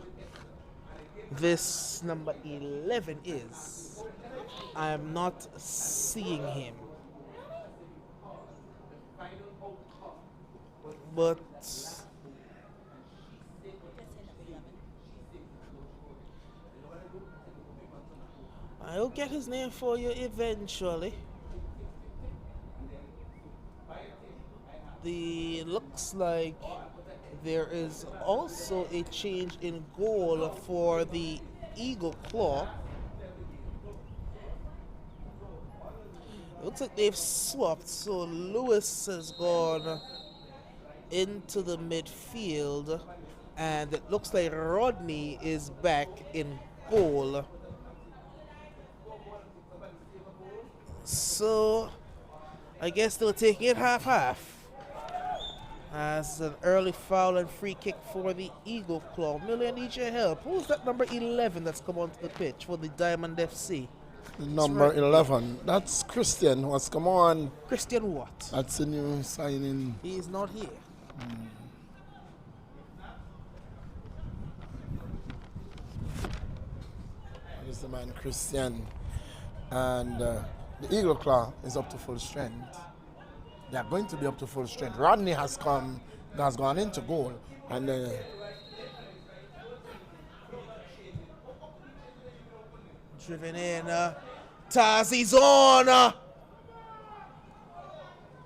this number 11 is. I am not seeing him. But I'll get his name for you eventually. Looks like there is also a change in goal for the Eagle Claw. Looks like they've swapped, so Lewis has gone into the midfield, and it looks like Rodney is back in goal. So I guess they'll take it half-half. As an early foul and free kick for the Eagle Claw. Millie, I need your help. Who's that number 11 that's come onto the pitch for the Diamond FC? Number 11. That's Christian who has come on. Christian what? That's a new signing. He is not here. That is the man Christian. And the Eagle Claw is up to full strength. They are going to be up to full strength. Rodney has gone into goal, and driven in. Tazi's on,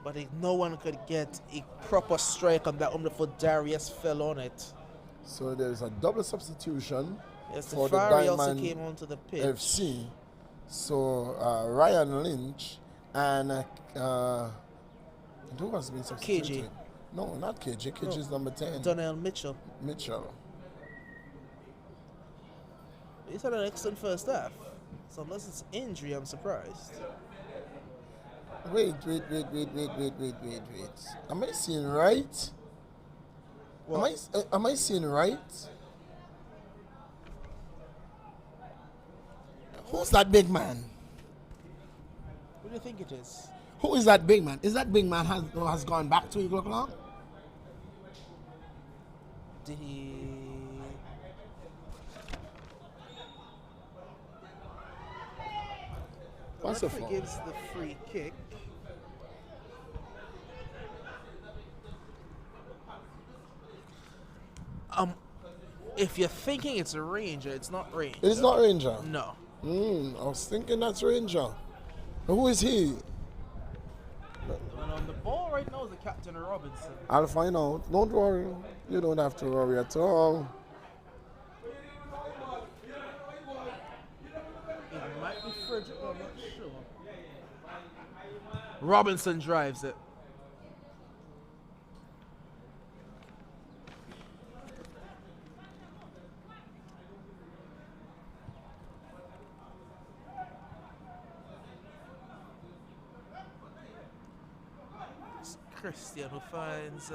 but no one could get a proper strike on that one before Darius fell on it. So there is a double substitution Yes, for the Defari also Diamond came onto the pitch. FC. So Ryan Lynch and who has been substituted? KJ. No, not KJ. KJ is number 10. Donnell Mitchell. Mitchell. He's had an excellent first half. So unless it's injury, I'm surprised. Wait. Am I seeing right? What? Am I seeing right? Who's that big man? Who do you think it is? Who is that big man? Is that big man has gone back to Eagle Claw? Did he? What's the fault? Gives the free kick. If you're thinking it's a Ranger, it's not Ranger. It's not Ranger. No. I was thinking that's Ranger. Who is he? And on the ball right now is the Captain Robinson. I'll find out. Don't worry. You don't have to worry at all. It might be Frederick, but I'm not sure. Robinson drives it. Christian who finds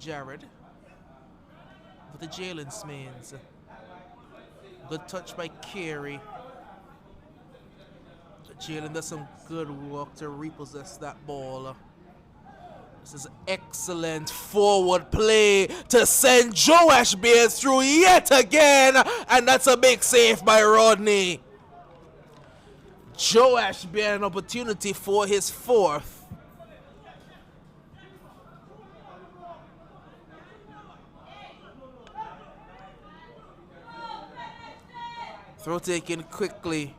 Jared with the Jalen Smains. Good touch by Carey. Jalen does some good work to repossess that ball. This is excellent forward play to send Joash Bears through yet again, and that's a big save by Rodney. Joash Bear an opportunity for his fourth. Throw taken quickly.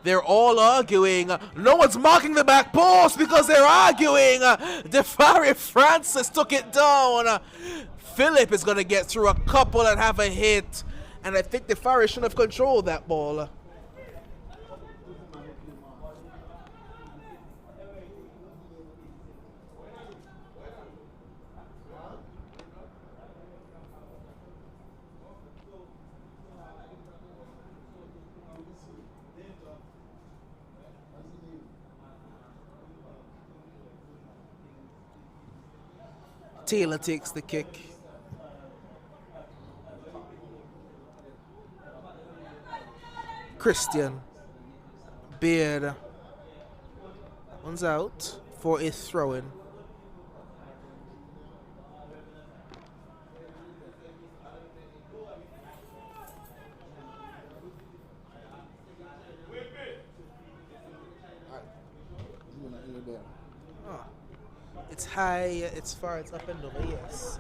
They're all arguing. No one's marking the back post because they're arguing. Defari Francis took it down. Philip is going to get through a couple and have a hit. And I think the Forest should have controlled that ball. Taylor takes the kick. Christian. Beard. One's out for a throw-in. It's high, it's far, it's up and over, yes.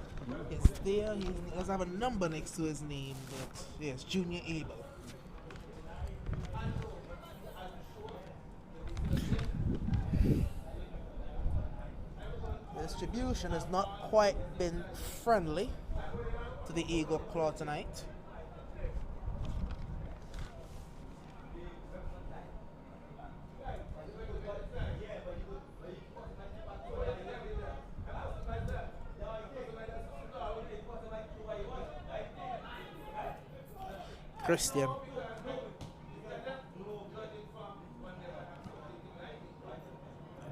It's there, he doesn't have a number next to his name, but yes, Junior Abel. The distribution has not quite been friendly to the Eagle Claw tonight. Christian.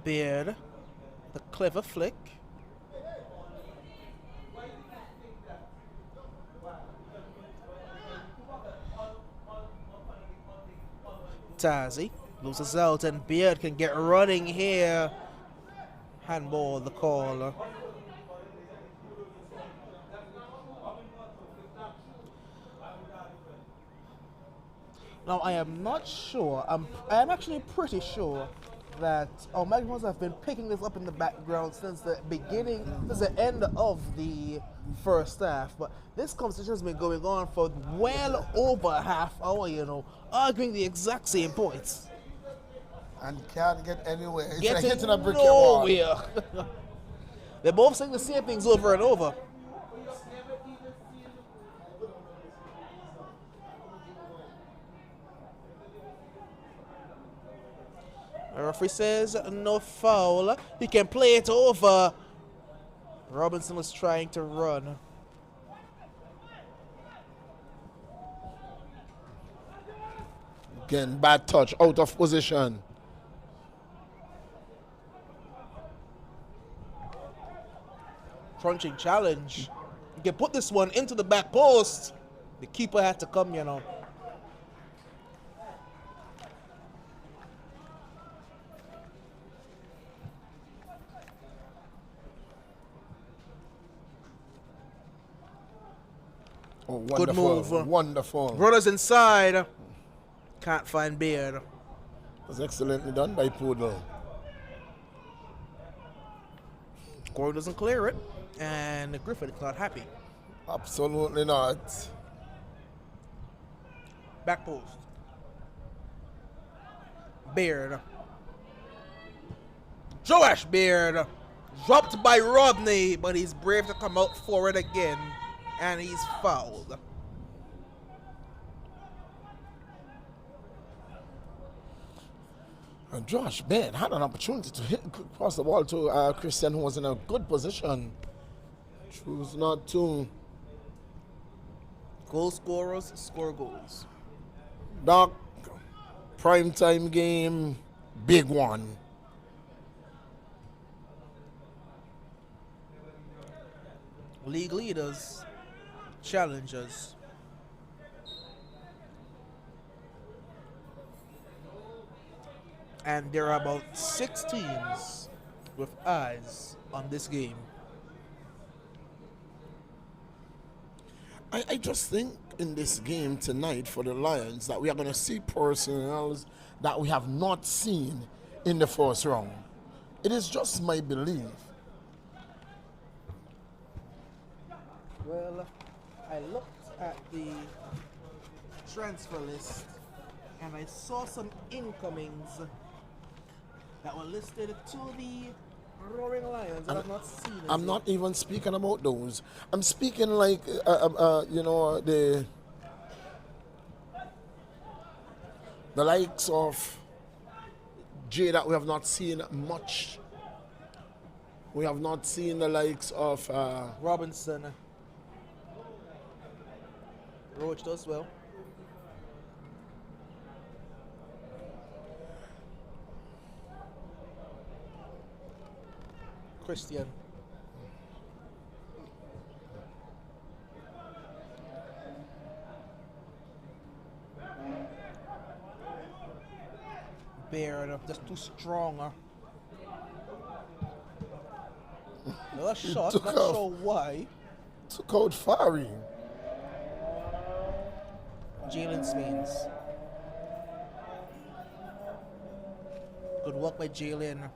Beard. The clever flick. Tazi loses out and Beard can get running here. Handball the call. Now, I am not sure, I am actually pretty sure that Magpies have been picking this up in the background since the end of the first half. But this conversation has been going on for well over a half hour, arguing the exact same points. And can't get anywhere. It's Getting like hitting a brick nowhere. They're both saying the same things over and over. The referee says no foul. He can play it over. Robinson was trying to run. Again, bad touch, out of position. Crunching challenge. You can put this one into the back post. The keeper had to come, Oh, good move. Wonderful. Brothers inside. Can't find Beard. Was excellently done by Poodle. Corey doesn't clear it. And Griffith is not happy. Absolutely not. Back post. Beard. Joash Beard. Dropped by Rodney, but he's brave to come out for it again. And he's fouled. And Josh Baird had an opportunity to hit across the ball to Christian, who was in a good position. Choose not to. Goal scorers score goals. Doc, primetime game, big one. League leaders, challengers. And there are about 6 teams with eyes on this game. I just think in this game tonight for the Lions that we are going to see personnel that we have not seen in the first round. It is just my belief. Well, I looked at the transfer list and I saw some incomings that were listed to the Roaring Lions that I've not seen. I'm not even speaking about those. I'm speaking like, the The likes of Jay that we have not seen much. We have not seen the likes of Robinson. Roach does well. Christian. Baird, just too strong. Another shot, took not off. sure why. Took out Fari. Jalen Smeans. Good work by Jalen.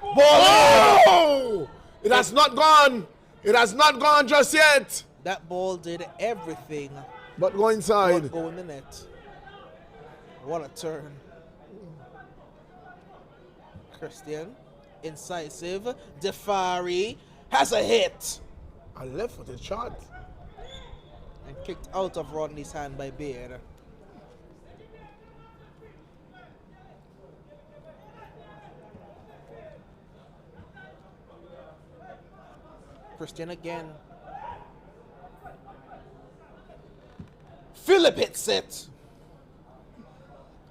Oh! It has not gone. It has not gone just yet. That ball did everything But go inside. but go in the net. What a turn. Christian, incisive. Defari has a hit. A left-footed shot. And kicked out of Rodney's hand by Beard. Christian again. Philip hits it.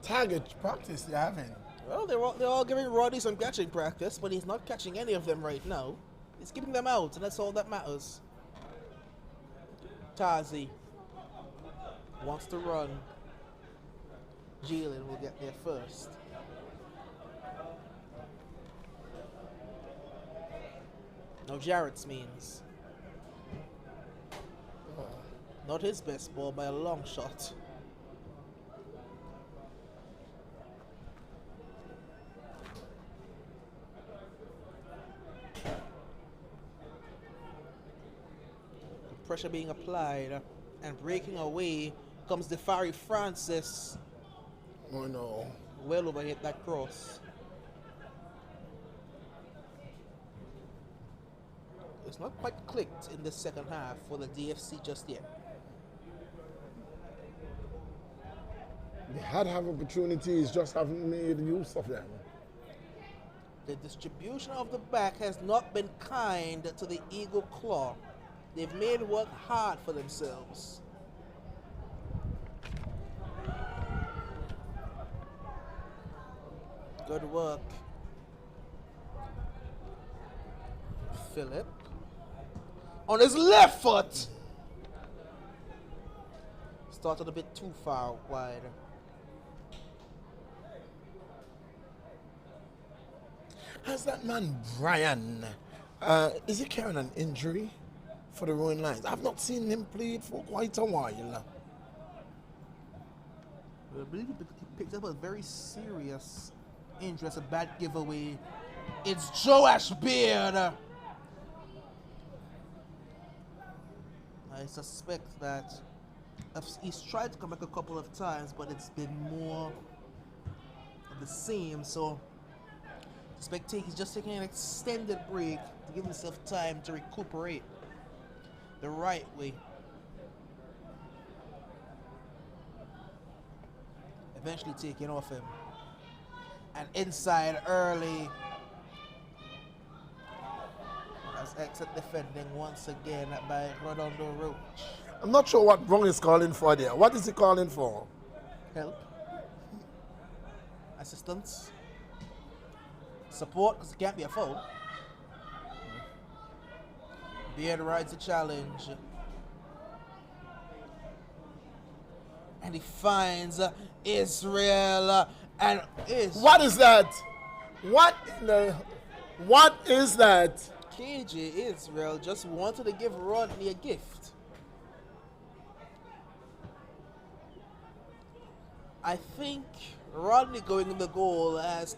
Target practice they're having. Well, they're all giving Rodney some catching practice, but he's not catching any of them right now. He's keeping them out, and that's all that matters. Tazi wants to run. Jalen will get there first. Now Jarrett's means. Not his best ball by a long shot. Pressure being applied and breaking away comes Defari Francis. Oh no. Well overhit that cross. It's not quite clicked in the second half for the DFC just yet. They had have opportunities, just haven't made use of them. The distribution of the back has not been kind to the Eagle Claw. They've made work hard for themselves. Good work. Philip. On his left foot! Started a bit too far wide. Has that man Brian, is he carrying an injury for the Ruin Lions? I've not seen him play for quite a while. I believe he picked up a very serious injury. That's a bad giveaway. It's Joash Beard. I suspect that he's tried to come back a couple of times, but it's been more of the same. So, he's just taking an extended break to give himself time to recuperate the right way. Eventually taking off him. And inside early. As exit defending once again by Redondo Roach. I'm not sure what Wrong is calling for there. What is he calling for? Help. Assistance. Support, because it can't be a foul. Beard rides the challenge. And he finds Israel and is. What is that? What is that? KJ Israel just wanted to give Rodney a gift. I think Rodney going in the goal has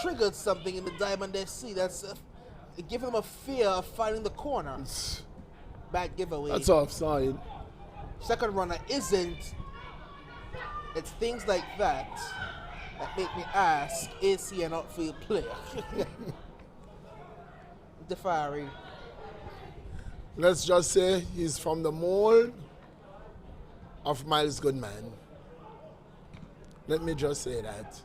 triggered something in the Diamond FC that's giving him a fear of finding the corner. Bad giveaway. That's offside. Second runner isn't. It's things like that that make me ask, is he an outfield player? Defari. Let's just say he's from the mold of Miles Goodman. Let me just say that.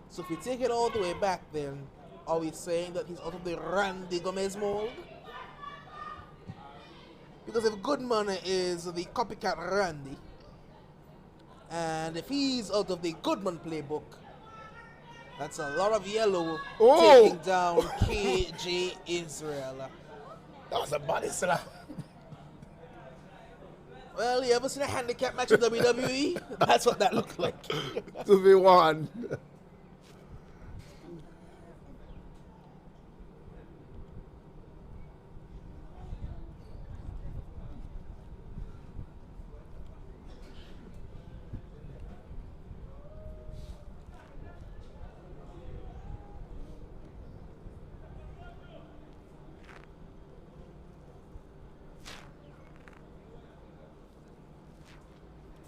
So if you take it all the way back, then are we saying that he's out of the Randy Gomez mold? Because if Goodman is the copycat Randy, and if he's out of the Goodman playbook, that's a lot of yellow taking down KJ Israel. That was a body slap. Well, you ever seen a handicap match in WWE? That's what that looked like. 2v1.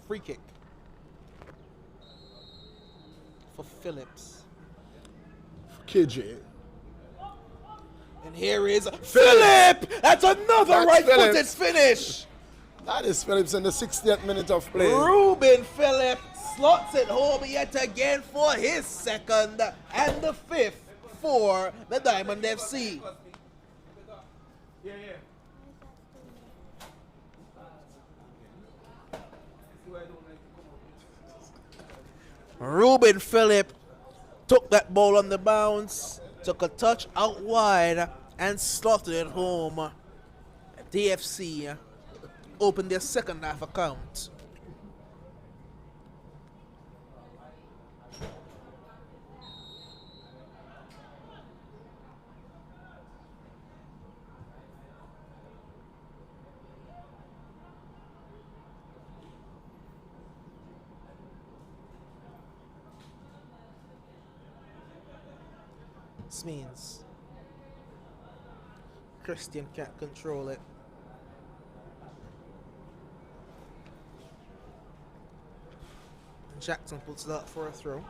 Free kick for Phillips. KJ. And here is Phillip! That's another right-footed finish! That is Phillips in the 60th minute of play. Ruben Phillip slots it home yet again for his second and the fifth for the Diamond FC. Ruben Phillip took that ball on the bounce, took a touch out wide, and slotted it home. DFC opened their second half account. This means Christian can't control it. Jackson puts it up for a throw.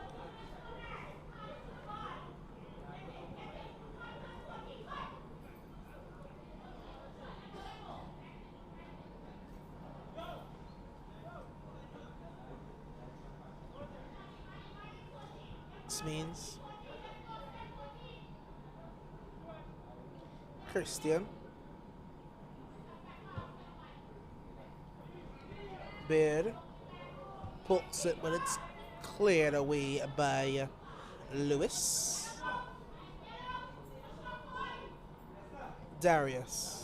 This means Christian Beard pokes it, but it's cleared away by Lewis. Darius.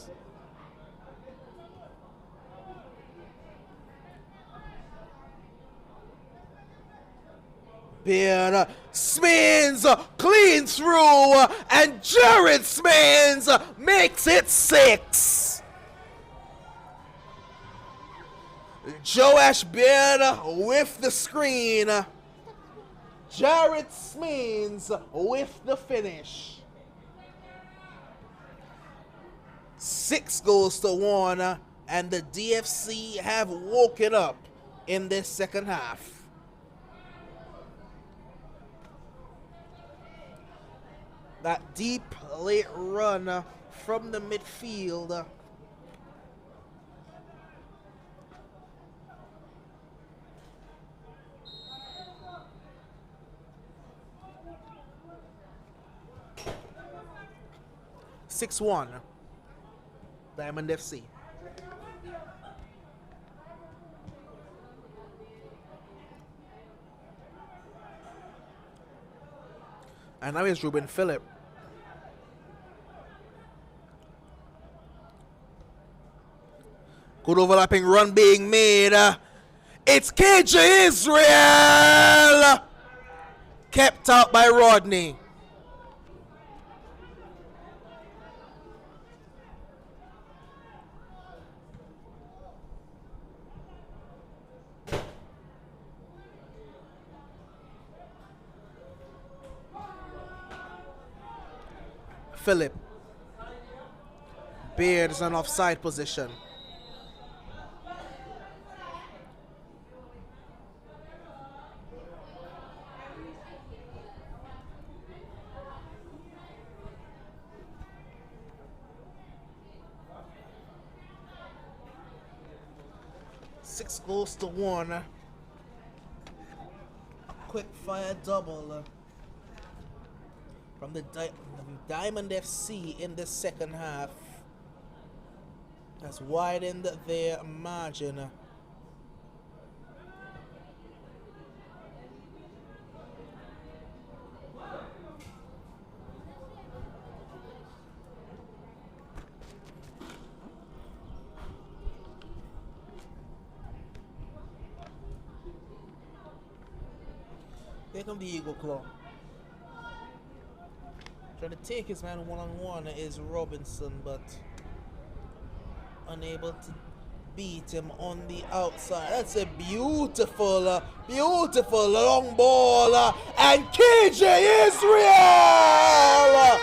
Beard spins clean through, and Jared Smins makes it 6. Joash Beard with the screen. Jared Smins with the finish. 6 goals to 1, and the DFC have woken up in this second half. That deep late run from the midfield. (6-1) Diamond FC. And now it's Ruben Phillip. Good overlapping run being made. It's KJ Israel! Kept out by Rodney. Phillip. Beard is an offside position. 6 goals to 1. A quick fire double from the Diamond FC in the second half. Has widened their margin. Here come the Eagle Claw. Trying to take his man one-on-one is Robinson, but unable to beat him on the outside. That's a beautiful, beautiful long ball. And KJ Israel!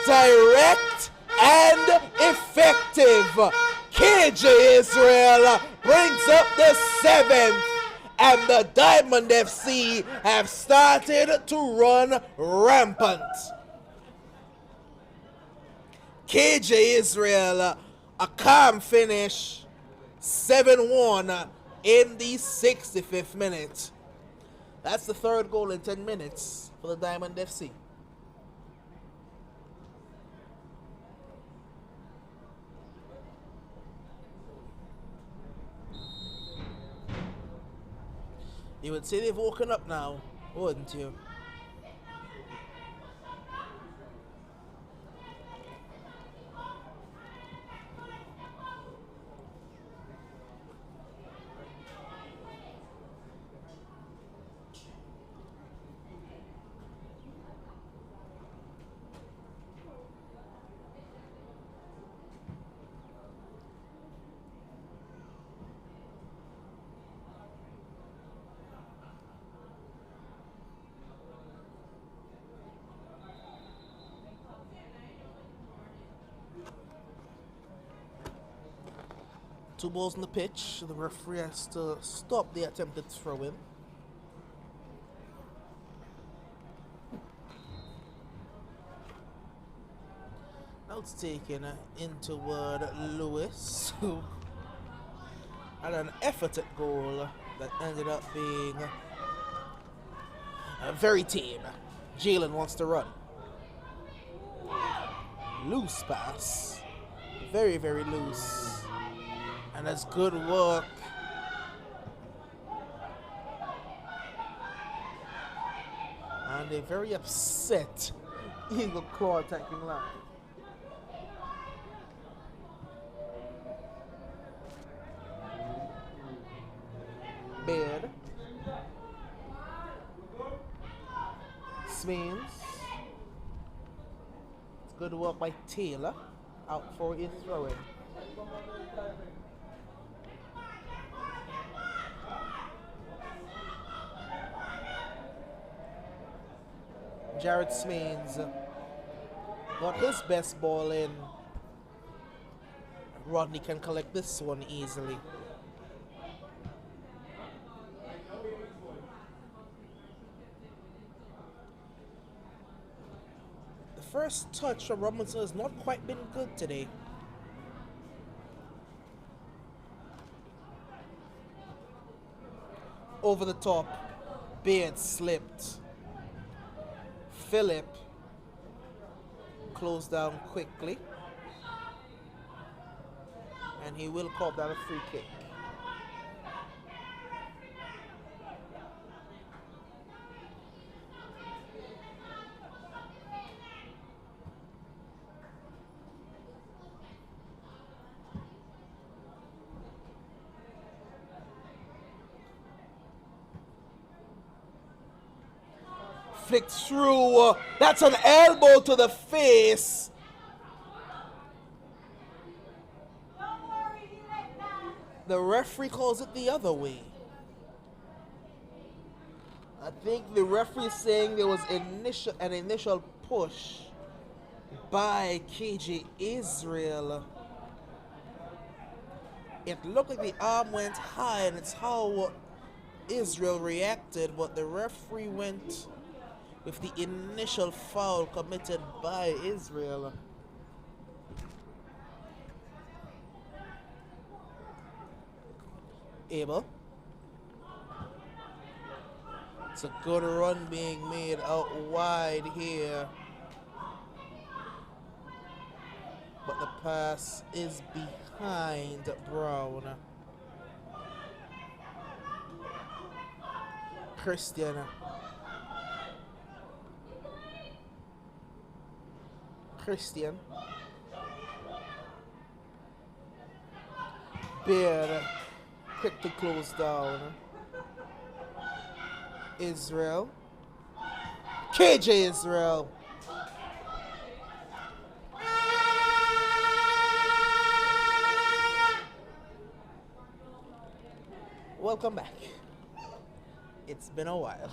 Direct and effective. KJ Israel brings up the 7th. And the Diamond FC have started to run rampant. KJ Israel, a calm finish, 7-1 in the 65th minute. That's the 3rd goal in 10 minutes for the Diamond FC. You would say they've woken up now, wouldn't you? Two balls on the pitch. The referee has to stop the attempted throw-in. Now it's taken in toward Lewis, who had an effort at goal that ended up being very tame. Jalen wants to run. Loose pass. Very, very loose. And that's good work. And a very upset Eagle Claw attacking line. Baird. Smeans. It's good work by Taylor. Out for a throw-in. Jared Smeans got his best ball in. Rodney can collect this one easily. The first touch from Robinson has not quite been good today. Over the top, Beard slipped. Phillip closed down quickly, and he will call that a free kick. Flicked through. That's an elbow to the face. The referee calls it the other way. I think the referee is saying there was an initial push by KJ Israel. It looked like the arm went high, and it's how Israel reacted, but the referee went with the initial foul committed by Israel. Abel. It's a good run being made out wide here. But the pass is behind Brown. Christian. Beard. Quick to close down. Israel. KJ Israel. Welcome back. It's been a while.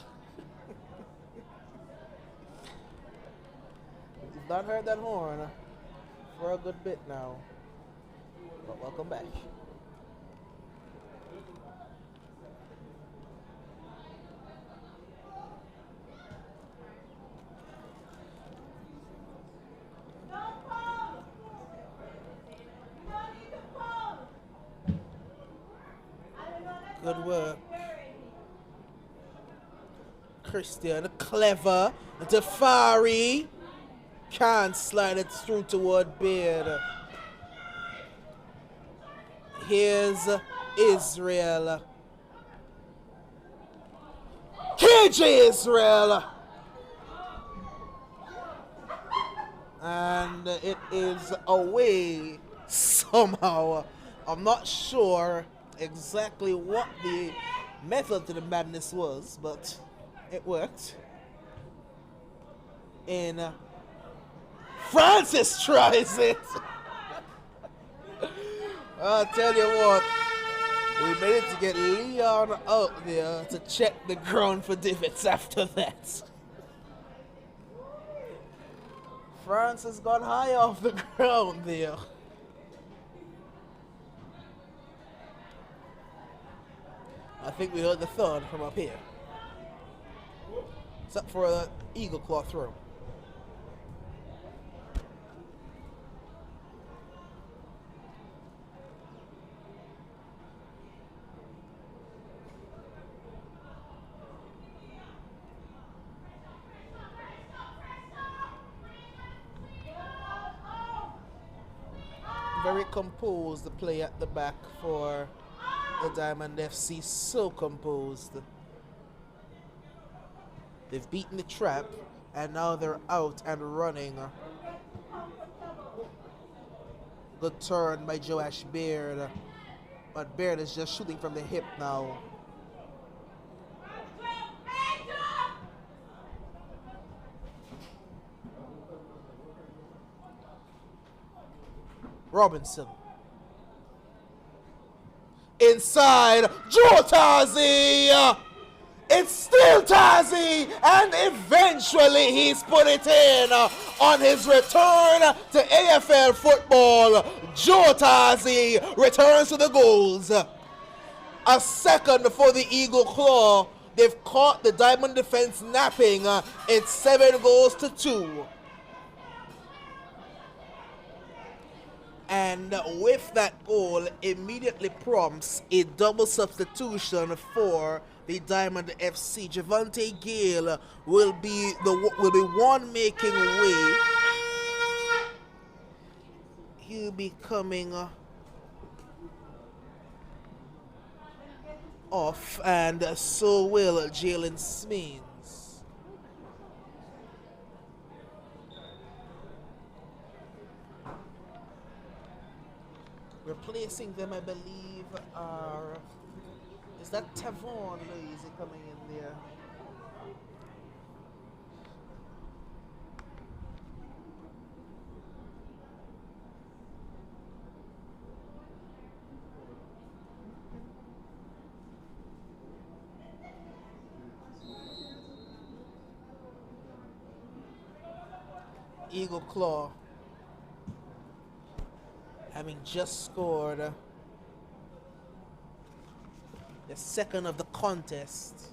You've not heard that horn for a good bit now. But welcome back. Good work. Christian, clever. Defari can't slide it through toward Beard. Here's Israel. KJ Israel. And it is away somehow. I'm not sure exactly what the method to the madness was, but it worked. And Francis tries it. I'll tell you what, we made it to get Leon out there to check the ground for divots after that. Francis got high off the ground there. I think we heard the thud from up here. It's up for the eagle claw throw. Very composed, the play at the back for the Diamond FC, so composed. They've beaten the trap and now they're out and running. Good turn by Joash Beard, but Beard is just shooting from the hip now. Robinson. Inside, Joe Tazi! It's still Tazi, and eventually he's put it in on his return to AFL football. Joe Tazi returns to the goals. A second for the Eagle Claw. They've caught the Diamond defense napping. It's 7-2. And with that goal, immediately prompts a double substitution for the Diamond FC. Javante Gale will be one making way. He'll be coming off, and so will Jalen Smeens. Replacing them, I believe, are... Is that Tavon Lazy coming in there? Eagle Claw, having just scored the second of the contest.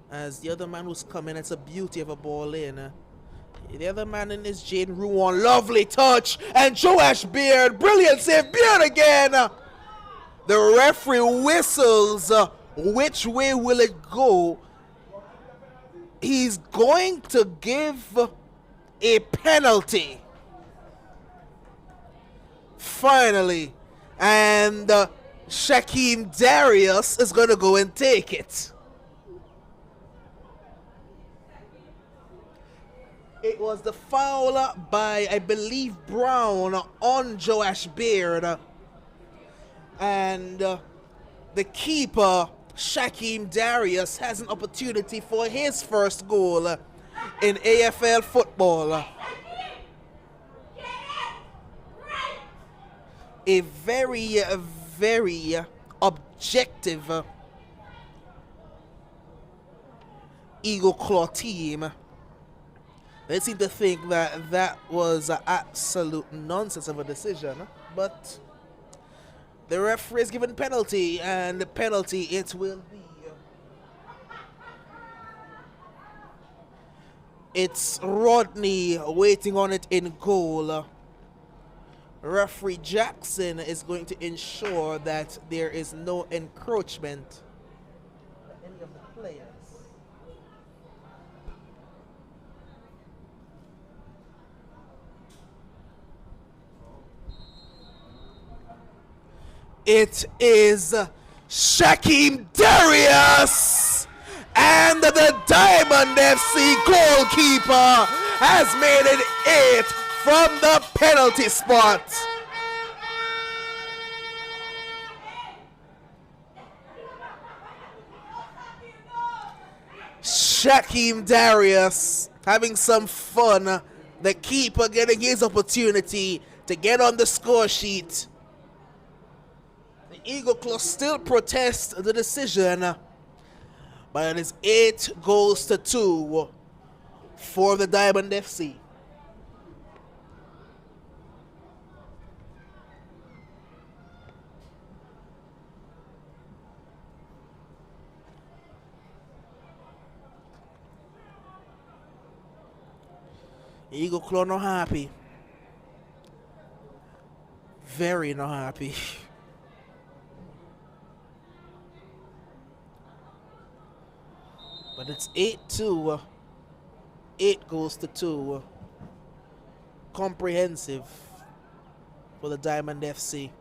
As the other man who's coming, it's a beauty of a ball in. The other man in is Jane Ruan. Lovely touch. And Joash Beard. Brilliant save. Beard again. The referee whistles. Which way will it go? He's going to give a penalty. Finally. And Shaquem Darius is going to go and take it. It was the foul by, I believe, Brown on Joash Beard. And the keeper, Shaquem Darius, has an opportunity for his first goal in AFL football. A very, very objective Eagle Claw team. They seem to think that that was an absolute nonsense of a decision, but the referee is given penalty, and the penalty it will be. It's Rodney waiting on it in goal. Referee Jackson is going to ensure that there is no encroachment by any of the players. It is Shaquem Darius, and the Diamond FC goalkeeper has made it 8 from the penalty spot. Shaquem Darius having some fun. The keeper getting his opportunity to get on the score sheet. The Eagle Claw still protests the decision, but it is 8 goals to 2 for the Diamond FC. Eagle Claw not happy. Very not happy. But it's 8-2. 8 goes to 2. Comprehensive for the Diamond FC.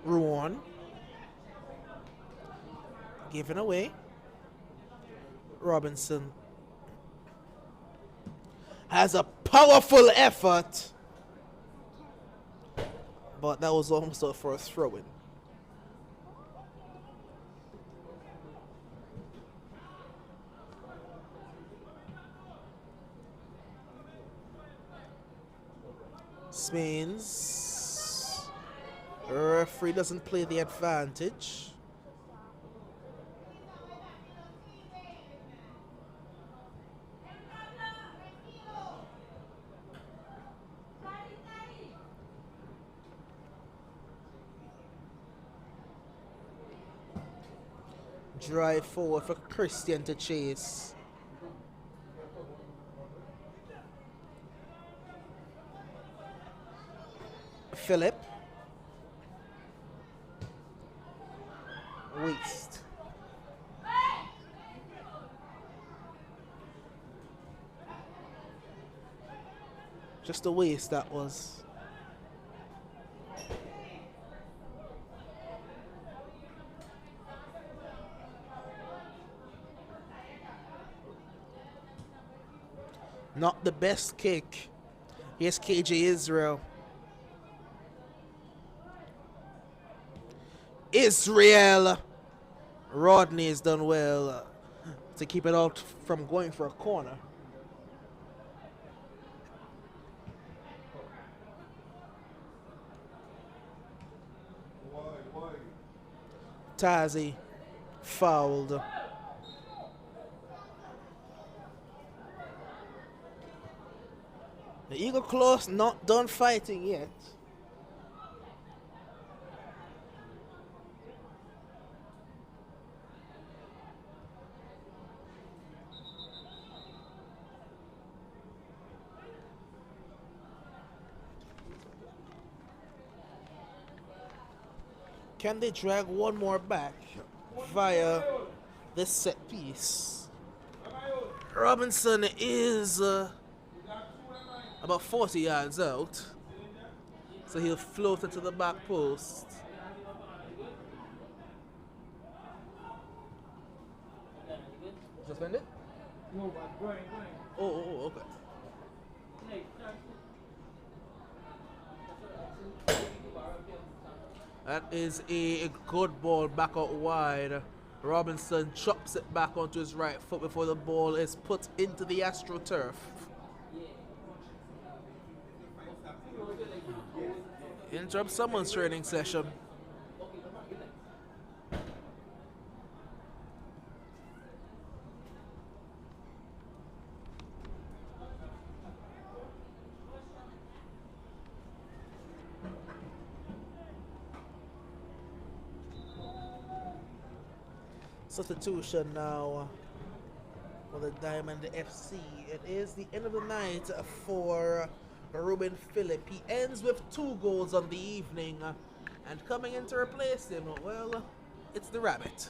Ruan given away. Robinson has a powerful effort, but that was almost a first throw-in. Spain's referee doesn't play the advantage. Drive forward for Christian to chase. Philip. Waste. Just a waste that was. Not the best kick. Here's KJ Israel. Israel. Rodney has done well to keep it out from going for a corner. Tazi fouled. The Eagle Claws not done fighting yet. Can they drag one more back via this set piece? Robinson is about 40 yards out, so he'll float it to the back post. Suspended? No, but going. Okay. That is a good ball back out wide. Robinson chops it back onto his right foot before the ball is put into the AstroTurf. Interrupt someone's training session. Substitution now for the Diamond FC. It is the end of the night for Ruben Phillip. He ends with 2 goals on the evening, and coming in to replace him, well, it's the Rabbit.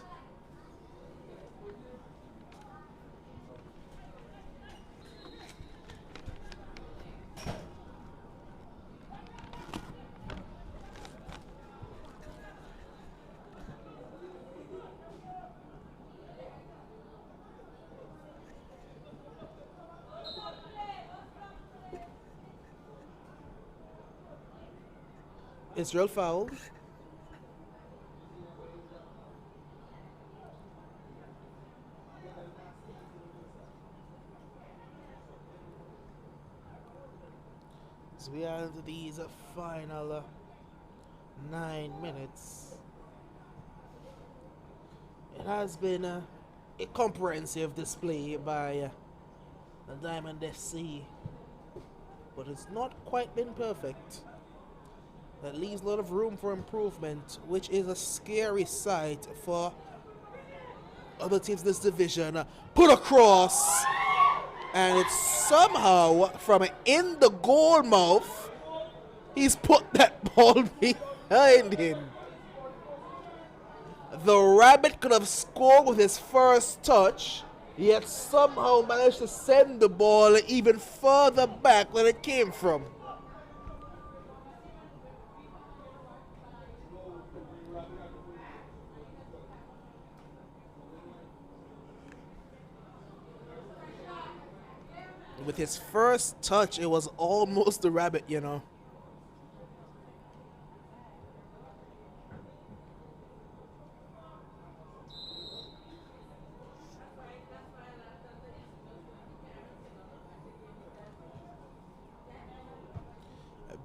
Israel fouled. So we are into these final 9 minutes. It has been a comprehensive display by the Diamond FC, but it's not quite been perfect. That leaves a lot of room for improvement, which is a scary sight for other teams in this division. Put across, and it's somehow from in the goal mouth, he's put that ball behind him. The Rabbit could have scored with his first touch, yet somehow managed to send the ball even further back than it came from. With his first touch, it was almost the Rabbit, you know.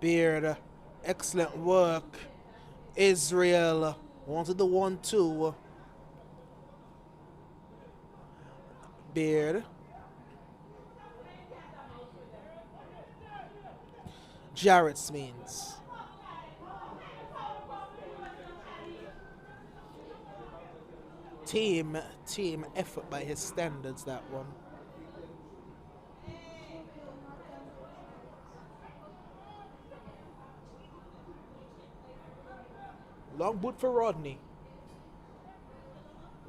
Beard, excellent work. Israel wanted the 1-2. Beard. Jarrett Smeens. Team effort by his standards, that one. Long boot for Rodney.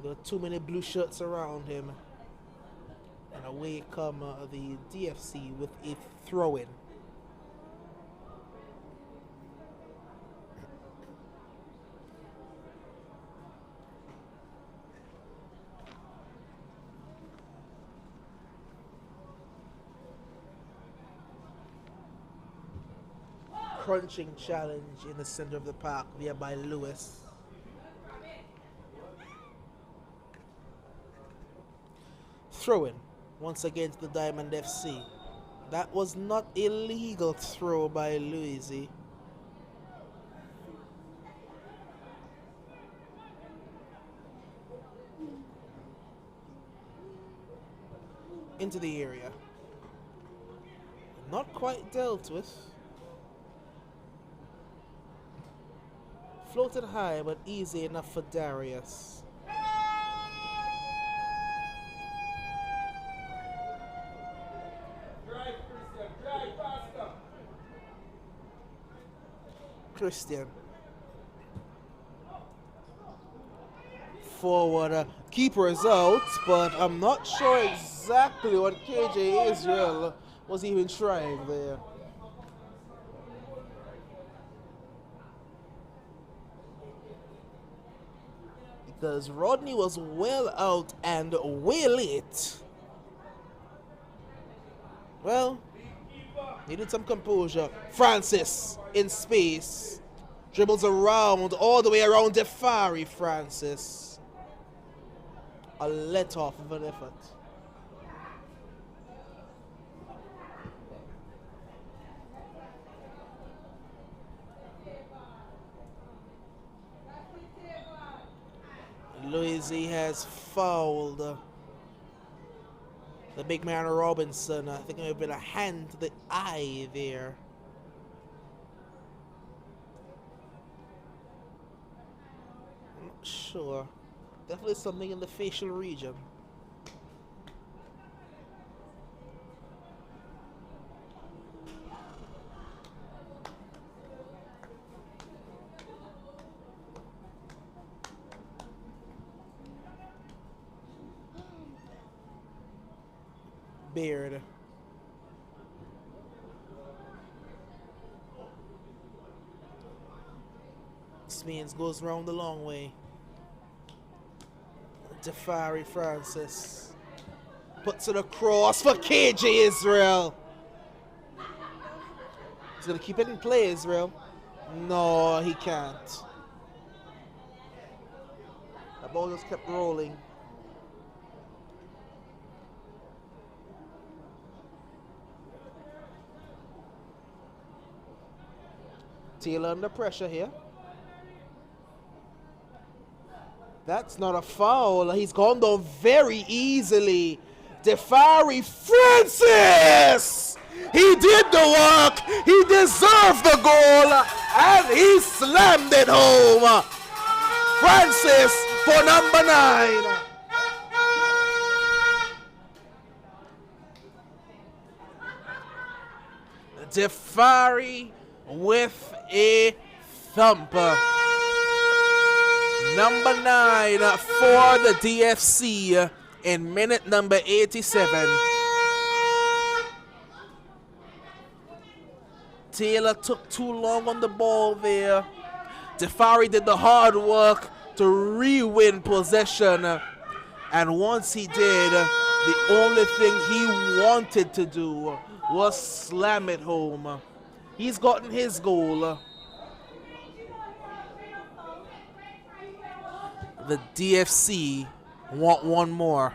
There were too many blue shirts around him. And away come the DFC with a throw-in. Crunching challenge in the center of the park via by Lewis. Throw-in once again to the Diamond FC. That was not a legal throw by Louisi. into the area. Not quite dealt with. Floated high, but easy enough for Darius. Christian. Forward. Keeper is out, but I'm not sure exactly what KJ Israel was even trying there. Because Rodney was well out and way late. Well, needed some composure. Francis in space. Dribbles around, all the way around Defari, Francis. A let off of an effort. Louisy has fouled the big man Robinson. I think it may have been a hand to the eye there. I'm not sure. Definitely something in the facial region. Beard. Smeans goes round the long way. Defari Francis puts it across for KJ Israel. He's gonna keep it in play, Israel. No, he can't. The ball just kept rolling. Taylor under pressure here. That's not a foul. He's gone down very easily. Defari Francis! He did the work. He deserved the goal. And he slammed it home. Francis for number 9. Defari with a thumper. Number 9 for the DFC in minute number 87. Taylor took too long on the ball there. Defari did the hard work to re-win possession. And once he did, the only thing he wanted to do was slam it home. He's gotten his goal. The DFC want one more.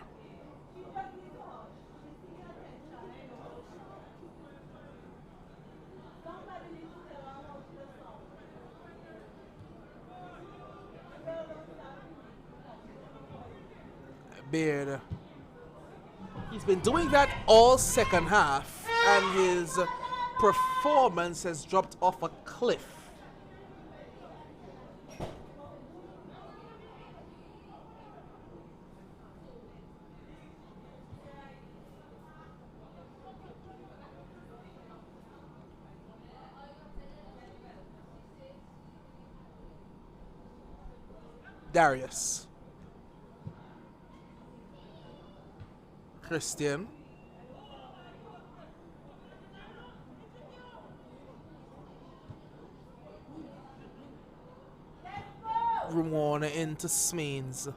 Beard. He's been doing that all second half, and his performance has dropped off a cliff. Darius. Christian. Ruana into Smeans.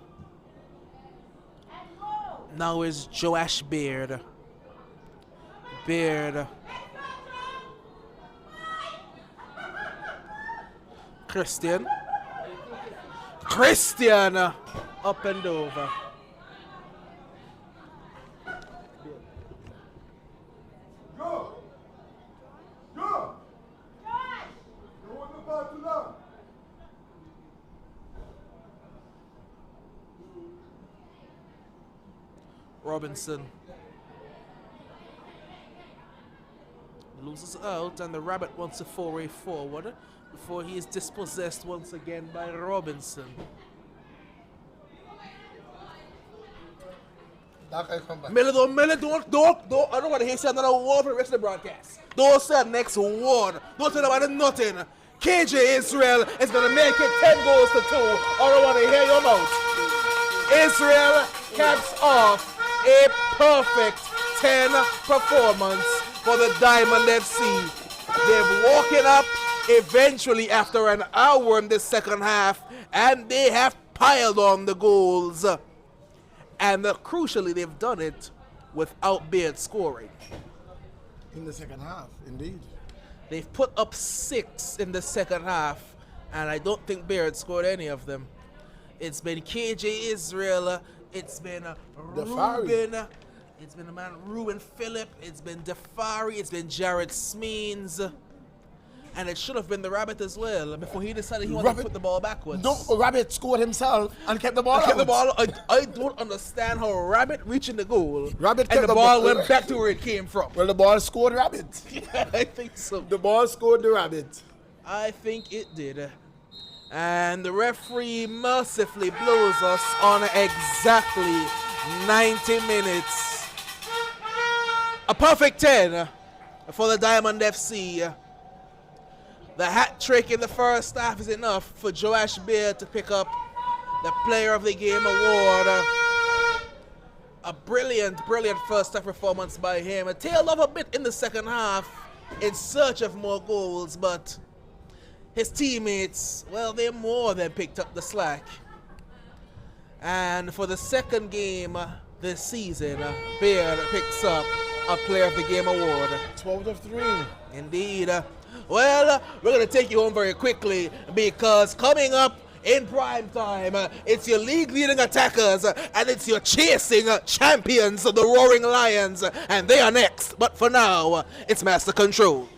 Now is Joash Beard. Beard. Christian. Christian up and over. Robinson. loses out, and the Rabbit wants a foray forward before he is dispossessed once again by Robinson. Miller, don't. I don't want to hear say another word for the rest of the broadcast. Don't say the next word. Don't tell nobody nothing. KJ Israel is going to make it 10 goals to 2. I don't want to hear your mouth. Israel caps off a perfect 10 performance for the Diamond FC. They've woken up eventually after an hour in the second half, and they have piled on the goals. And crucially, they've done it without Beard scoring. In the second half, indeed. They've put up 6 in the second half, and I don't think Beard scored any of them. It's been KJ Israel, it's been Ruben, it's been the man Ruben Phillip, it's been Defari, it's been Jared Smeens. And it should have been the Rabbit as well before he decided he wanted to put the ball backwards. No, Rabbit scored himself and kept the ball out. I don't understand how Rabbit reaching the goal Rabbit and the ball went back to where it came from. Well, the ball scored Rabbit. I think so. The ball scored the Rabbit. I think it did. And the referee mercifully blows us on exactly 90 minutes. A perfect 10 for the Diamond FC. The hat trick in the first half is enough for Joash Beard to pick up the Player of the Game award. A brilliant first half performance by him. A tail off a bit in the second half in search of more goals, but his teammates, well, they more than picked up the slack. And for the second game this season, Beard picks up a Player of the Game award. 12 of 3. Indeed. Well, we're going to take you home very quickly because coming up in prime time, it's your league leading attackers and it's your chasing champions, the Roaring Lions, and they are next. But for now, it's Master Control.